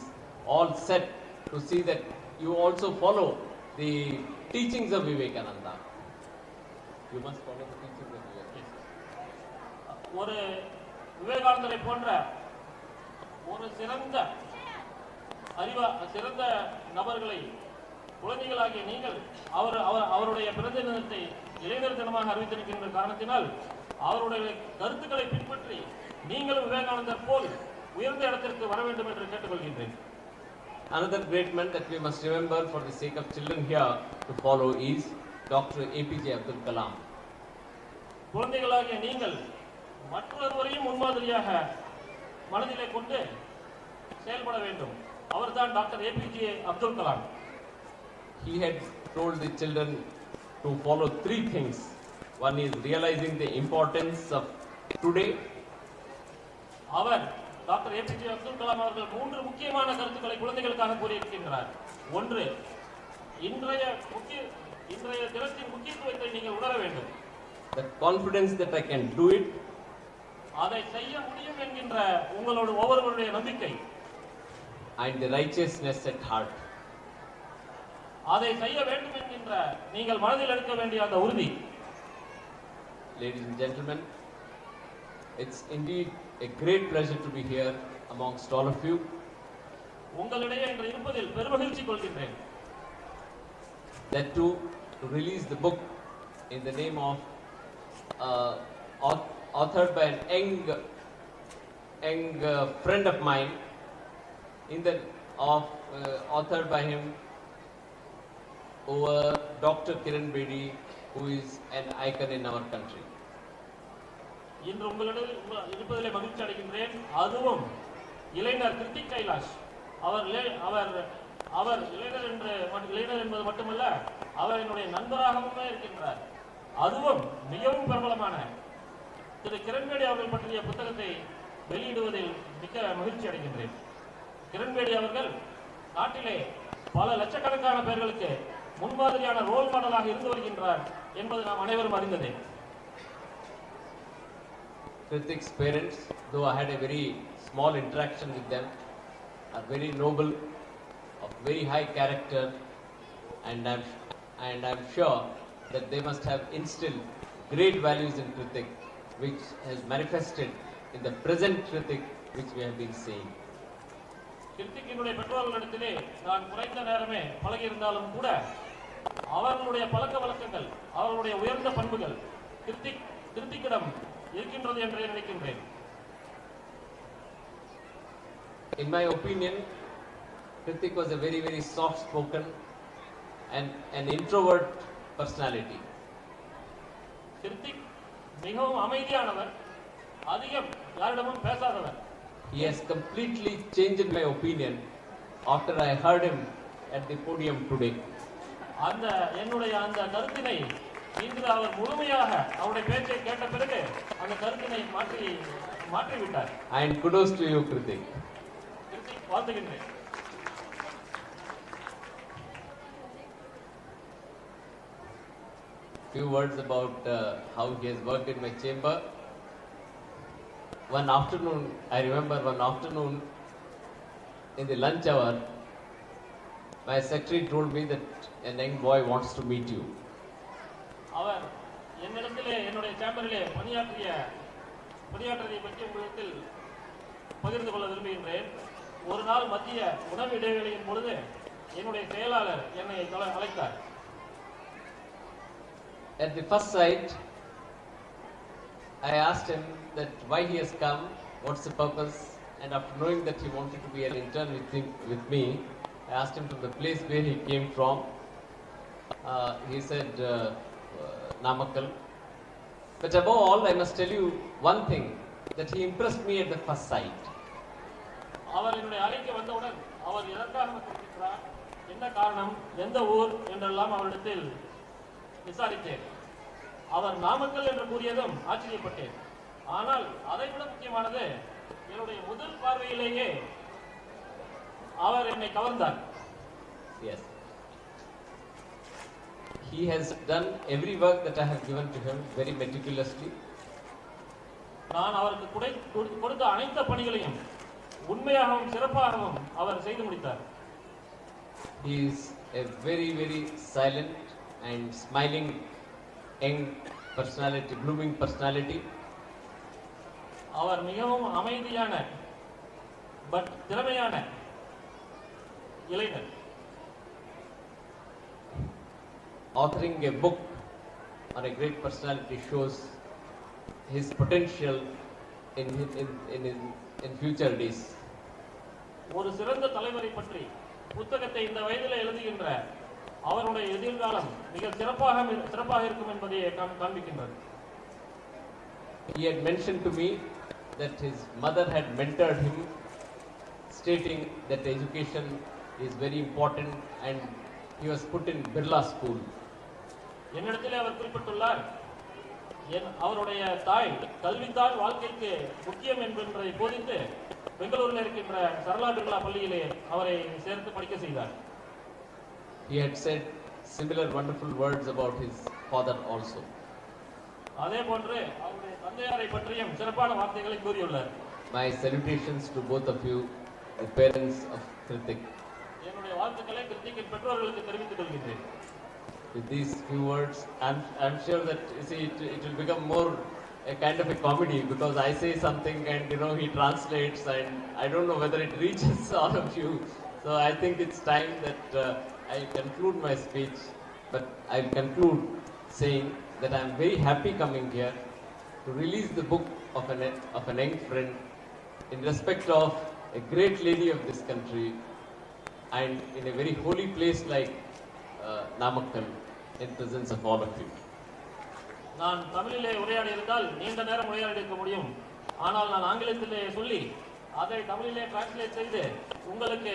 all set to see that you also follow the teachings of Vivekananda. You must follow the teachings of Vivekananda. ஒரு விவேகானந்தரை போன்ற ஒரு சிறந்த நபர்களை குழந்தைகளாகிய நீங்கள் அவருடைய பிறந்த தினத்தை இளைஞர் தினமாக அறிவித்திருக்கின்ற காரணத்தினால் அவருடைய கருத்துக்களை பின்பற்றி நீங்களும் விவேகானந்தர் போல் உயர்ந்த இடத்திற்கு வர வேண்டும் என்று கேட்டுக்கொள்கின்றேன். Another great man that we must remember for the sake of children here to follow is Dr. APJ Abdul Kalam. குழந்தைகளாகிய நீங்கள் மற்றொருவரையும் முன்மாதிரியாக மனதிலே கொண்டு செயல்பட வேண்டும். அவர்தான் doctor APJ Abdul Kalam. He had told the children to follow three things. One is realizing the importance of today. அவர் doctor APJ Abdul Kalam அவர்கள் மூன்று முக்கியமான கருத்துக்களை குழந்தைகளுக்காக கூறியிருக்கின்றார். ஒன்று, இன்றைய தினத்தின் முக்கியத்துவத்தை நீங்கள் உணர வேண்டும். The confidence that I can do it. அதை செய்ய முடியும் என்கின்ற உங்களோட ஒவ்வொருவருடைய நம்பிக்கை. And the righteousness at heart. அதை செய்ய வேண்டும் என்கின்ற நீங்கள் மனதில் எடுக்க வேண்டிய அந்த உறுதி. Ladies and gentlemen, it's indeed a great pleasure to be here amongst all of you. உங்களிடையே இன்று இருப்பதில் பெருமகிழ்ச்சி கொள்கின்றேன். That too, to release the book in the name of authored by an young friend of mine, authored by him over Dr. Kiran Bedi, who is an icon in our country. இன்று உங்களிடம் இருப்பதிலே மகிழ்ச்சி அடைகின்றேன். அதுவும் இளைஞர் கிருத்திக் கைலாஷ் அவர் இளைஞர் என்பது மட்டுமல்ல, அவர் என்னுடைய நண்பராகவும் இருக்கின்றார். அதுவும் மிகவும் பிரபலமான திரு கிரண் பேடி அவர்கள் பற்றிய புத்தகத்தை வெளியிடுவதில் மிக்க மகிழ்ச்சி அடைகின்றேன். கிரண் பேடி அவர்கள் நாட்டிலே பல லட்சக்கணக்கான பேர்களுக்கு முன்மாதிரியான ரோல் மாடலாக இருந்து வருகின்றார் என்பது நாம் அனைவரும் அறிந்ததே. Krithik's parents, though I had a very small interaction with them, are very noble, of very high character, and I'm sure that they must have instilled great values in Krithik, which has manifested in the present Krithik which we have been seeing. கிருத்திக்கினுடைய பெற்றோர்களிடத்திலே நான் குறைந்த நேரமே பழகி இருந்தாலும் கூட அவர்களுடைய பழக்க வழக்கங்கள், அவர்களுடைய உயர்ந்த பண்புகள் கிருத்திக்கிடம் இருக்கின்றது என்று நினைக்கின்றேன். In my opinion, Krithik was a very, very soft-spoken and an introvert personality. Hrithik மிகவும் அமைதியானவர், அதிகம் யாரிடமும் பேசாதவர். He has completely changed my opinion after I heard him at the podium today. அந்த என்னுடைய அந்த கருத்தினை இன்று அவர் முழுமையாக அவருடைய பேச்சை கேட்ட பிறகு அந்த கருத்தினை மாற்றி விட்டார். And kudos to you, Krithik. Hrithik, வாழ்த்துகின்றேன். Few words about how he has worked in my chamber. One afternoon, I remember one afternoon in the lunch hour, my secretary told me that a young boy wants to meet you. அவர் என்னிடத்திலே என்னுடைய சேம்பரிலே பணியாற்றியதை பற்றி உங்களிடத்தில் பகிர்ந்து கொள்ள விரும்புகின்றேன். ஒரு நாள் மத்திய உணவு இடைவேளையின் பொழுது என்னுடைய செயலாளர் என்னை அழைத்தார். At the first sight, I asked him that why he has come, what's the purpose, and after knowing that he wanted to be an intern with me, I asked him from the place where he came from. He said namakkal. But above all, I must tell you one thing, that he impressed me at the first sight. அவர் என்னுடைய அறைக்கு வந்தவுடன் அவர் எதற்காக வந்திருக்கிறார், என்ன காரணம், எந்த ஊர் என்றெல்லாம் அவரிடத்தில் விசாரித்தேன். அவர் நாமக்கல் என்று கூறியதும் ஆச்சரியப்பட்டேன். ஆனால் அதைவிட முக்கியமானது, என்னுடைய முதல் பார்வையிலேயே அவர் என்னை கவர்ந்தார். Yes. He has done every work that I have given to him very meticulously. நான் அவருக்கு கொடுத்த அனைத்து பணிகளையும் உண்மையாகவும் சிறப்பாகவும் அவர் செய்து முடித்தார். He is a very, very silent and smiling young personality, blooming personality. அவர் மிகவும் அமைதியான பட் திறமையான இளைஞர். Authoring a book on a great personality shows his potential in future days. ஒரு சிறந்த தலைவரை பற்றி புத்தகத்தை இந்த வயதில் எழுதுகின்ற அவருடைய எதிர்காலம் மிக சிறப்பாக இருக்கும் என்பதை காண்பிக்கின்றது. He had mentioned to me that his mother had mentored him, stating that education is very important, and he was put in Birla School. என்னிடத்திலே அவர் குறிப்பிட்டுள்ளார், அவருடைய தாய் கல்வித்தான் வாழ்க்கைக்கு முக்கியம் என்பதை போதித்து பெங்களூரில் இருக்கின்ற சரளா பிர்லா பள்ளியிலே அவரை சேர்த்து படிக்க செய்தார். He had said similar wonderful words about his father also. அதே போன்று அவருடைய தந்தையாரை பற்றியும் சிறப்பான வார்த்தைகளை கூறியுள்ளார். My salutations to both of you, the parents of Krithik. என்னுடைய வாழ்த்துக்களை கிருத்திக்கின் பெற்றோர்களுக்கு தெரிவித்துக் கொள்கின்றேன். With these few words, I'm sure that it will become more a kind of a comedy, because I say something and he translates, and I don't know whether it reaches all of you. So I think it's time that I conclude my speech, but I'll conclude saying that I'm very happy coming here to release the book of an young friend in respect of a great lady of this country, and in a very holy place like Namakkal, in presence of all of you. நான் தமிழிலே உரையாடி இருந்தால் நீண்ட நேரம் உரையாடி இருக்க முடியும். ஆனால் நான் ஆங்கிலத்திலே சொல்லி அதை தமிழிலே டிரான்ஸ்லேட் செய்து உங்களுக்கு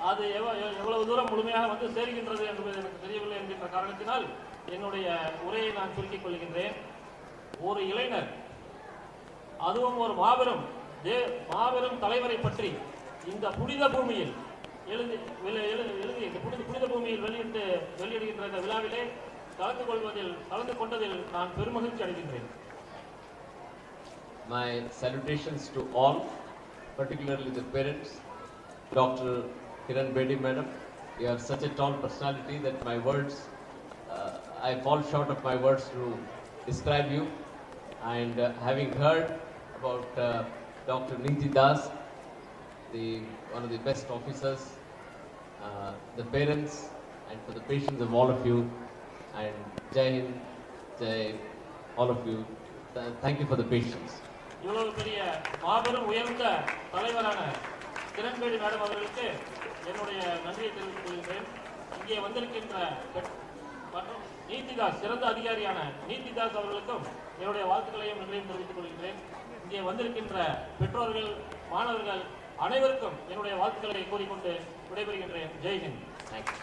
அது எவ்வளவு தூரம் முழுமையாக வந்து சேர்கின்றது என்பது எனக்கு தெரியவில்லை என்கின்ற காரணத்தினால் என்னுடைய உரையை நான் சுருக்கிக் கொள்கின்றேன். ஒரு இளைஞர் அதுவும் ஒரு மாபெரும் தலைவரை பற்றி இந்த புனித பூமியில் எழுதி இந்த புனித பூமியில் வெளியிடுகின்ற இந்த விழாவிலே கலந்து கொண்டதில் நான் பெருமகிழ்ச்சி அடைகின்றேன். My salutations to all, particularly the parents. Dr. Kiran Bedi madam, you have such a tall personality that my words, I fall short of my words to describe you. And having heard about Dr. Neeti Das, one of the best officers, the parents, and for the patience of all of you, and Jai Hind, Jai, all of you, thank you for the patience. இவ்வளவு பெரிய மாபெரும் உயர்ந்த தலைவரான Kiran Bedi madam அவர்களுக்கு என்னுடைய நன்றியை தெரிவித்துக் கொள்கிறேன். இங்கே வந்திருக்கின்ற மற்றும் நீதிதாஸ் சிறந்த அதிகாரியான நீதிதாஸ் அவர்களுக்கும் என்னுடைய வாழ்த்துக்களையும் நன்றியும் தெரிவித்துக் கொள்கிறேன். இங்கே வந்திருக்கின்ற பெற்றோர்கள், மாணவர்கள் அனைவருக்கும் என்னுடைய வாழ்த்துக்களை கூறிக்கொண்டு விடைபெறுகின்றேன். ஜெய்ஹிந்த். Thank you.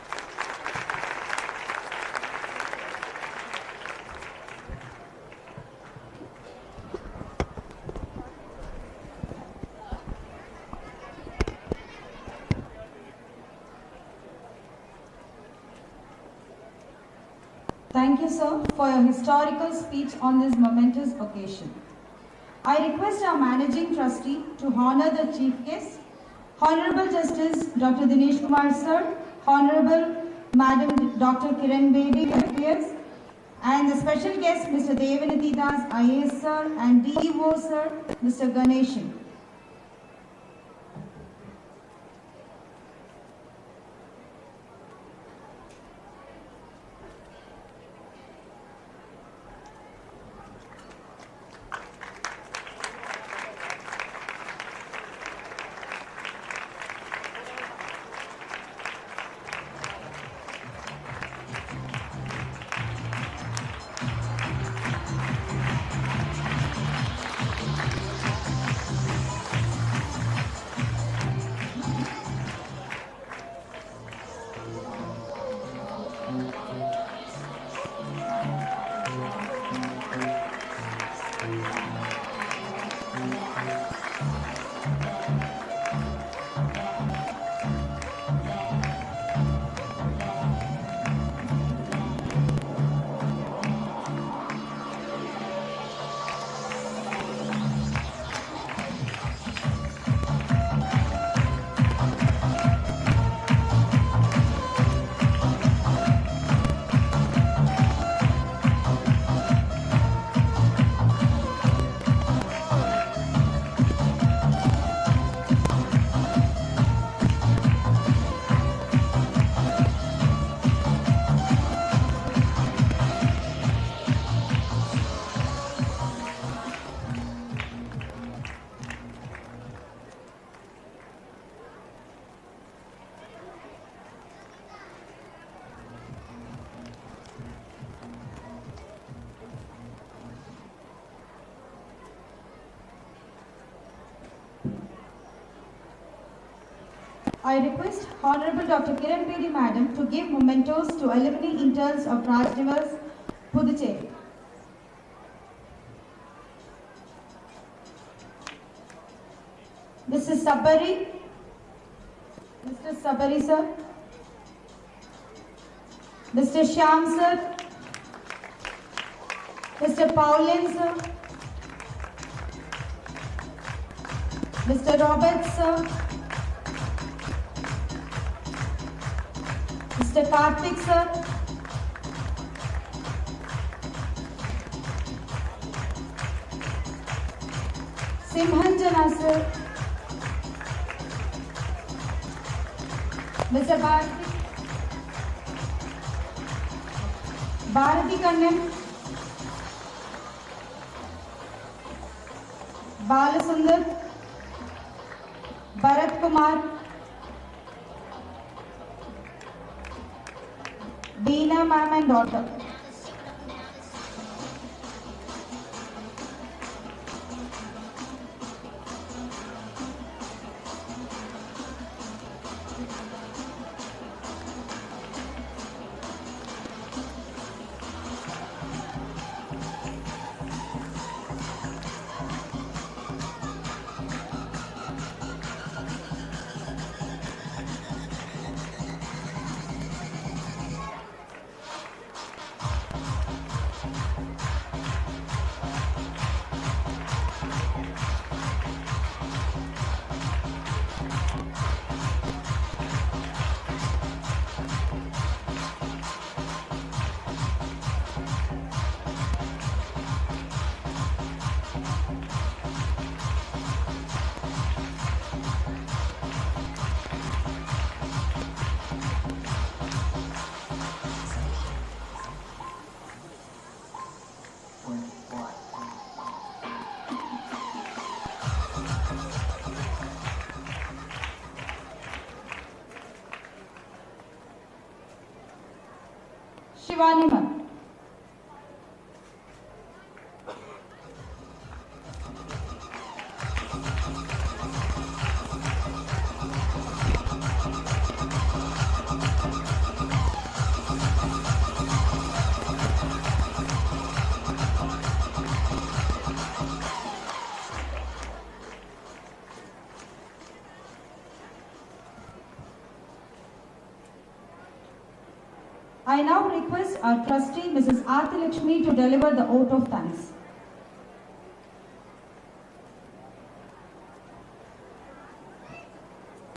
Thank you, sir, for your historical speech on this momentous occasion. I request our Managing Trustee to honor the Chief Guest, Honorable Justice Dr. Dinesh Kumar sir, Honorable Madam Dr. Kiran Bedi, IPS, and the special guest Mr. Devanati Das, IAS sir, and DEO sir, Mr. Ganeshan. I request Honorable Dr. Kiran Bedi Madam to give mementos to alumni interns of Rajnivas, Puducherry. Mr. Sabari, Mr. Sabari sir, Mr. Shyam sir, Mr. Paulin sir, Mr. Robert sir, Mr. Karthik sir, Simhanjana sir, Mr. Bharati Kannan, Balasundar, Bharat Kumar, Beena ma'am and daughter. Shivani ma'am. I now request our trustee, Mrs. Aarthi Lakshmi, to deliver the oath of thanks.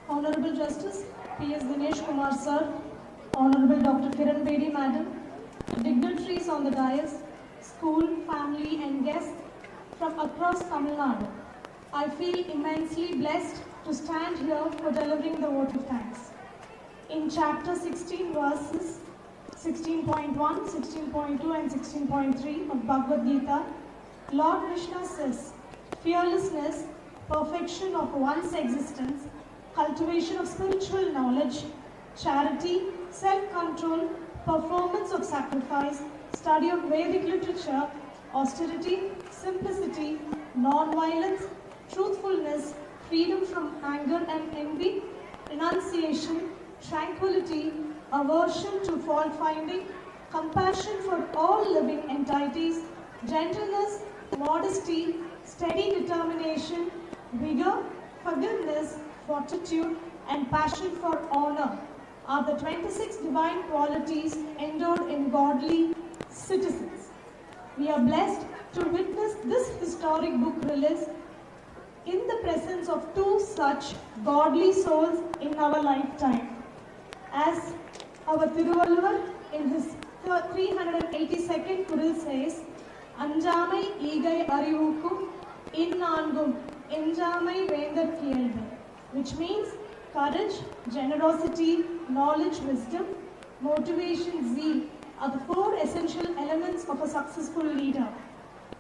Honorable Justice P.S. Dinesh Kumar Sir, Honorable Dr. Kiran Bedi Madam, dignitaries on the dais, school, family and guests from across Tamil Nadu. I feel immensely blessed to stand here for delivering the vote of thanks. In chapter 16 verses 16.1, 16.2 and 16.3 of Bhagavad Gita, Lord Krishna says, fearlessness, perfection of one's existence, cultivation of spiritual knowledge, charity, self-control, performance of sacrifice, study of Vedic literature, austerity, simplicity, non-violence, truthfulness, freedom from anger and envy, renunciation, tranquility, aversion to fault-finding, compassion for all living entities, gentleness, modesty, steady determination, vigor, forgiveness, fortitude, and passion for honor are the 26 divine qualities endowed in godly citizens. We are blessed to witness this historic book release in the presence of two such godly souls in our lifetime. As our Thiruvalluvar in his 382nd Kuril says, Anjamai Igai Arivukum Innangum Enjamai Vendar Kielbe, which means courage, generosity, knowledge, wisdom, motivation, zeal are the four essential elements of a successful leader.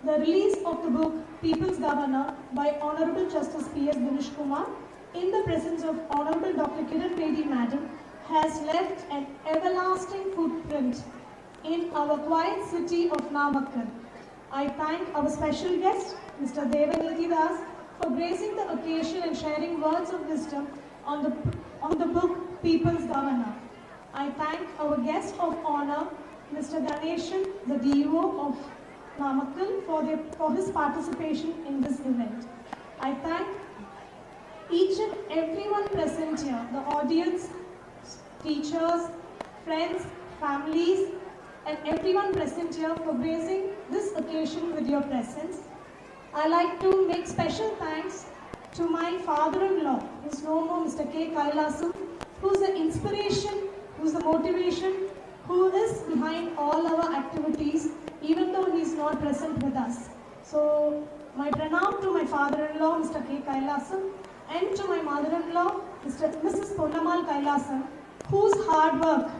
The release of the book People's Governor by Honorable Justice P.S. Dinesh Kumar in the presence of Honorable Dr. Kiran Bedi Madam has left an everlasting footprint in our quiet city of Namakkal. I thank our special guest, Mr. Devanidhi Das, for gracing the occasion and sharing words of wisdom on the book People's Governor. I thank our guest of honor, Mr. Ganeshan, the DO of Namakkal, for his participation in this event. I thank each and everyone present here, the audience, teachers, friends, families, and everyone present here for gracing this occasion with your presence. I like to make special thanks to my father-in-law, who is no more, Mr. K. Kailasam, who is the inspiration, who is the motivation, who is behind all our activities, even though he is not present with us. So, my pranam to my father-in-law, Mr. K. Kailasam, and to my mother-in-law, Mrs. Ponnamal Kailasam, whose hard work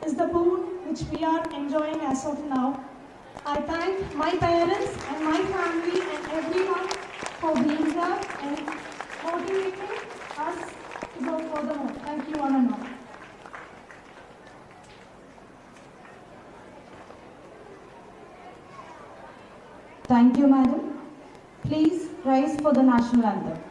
is the boon which we are enjoying as of now. I thank my parents and my family and everyone for being here and motivating us to go furthermore. Thank you one and all. Thank you, madam. Please rise for the national anthem.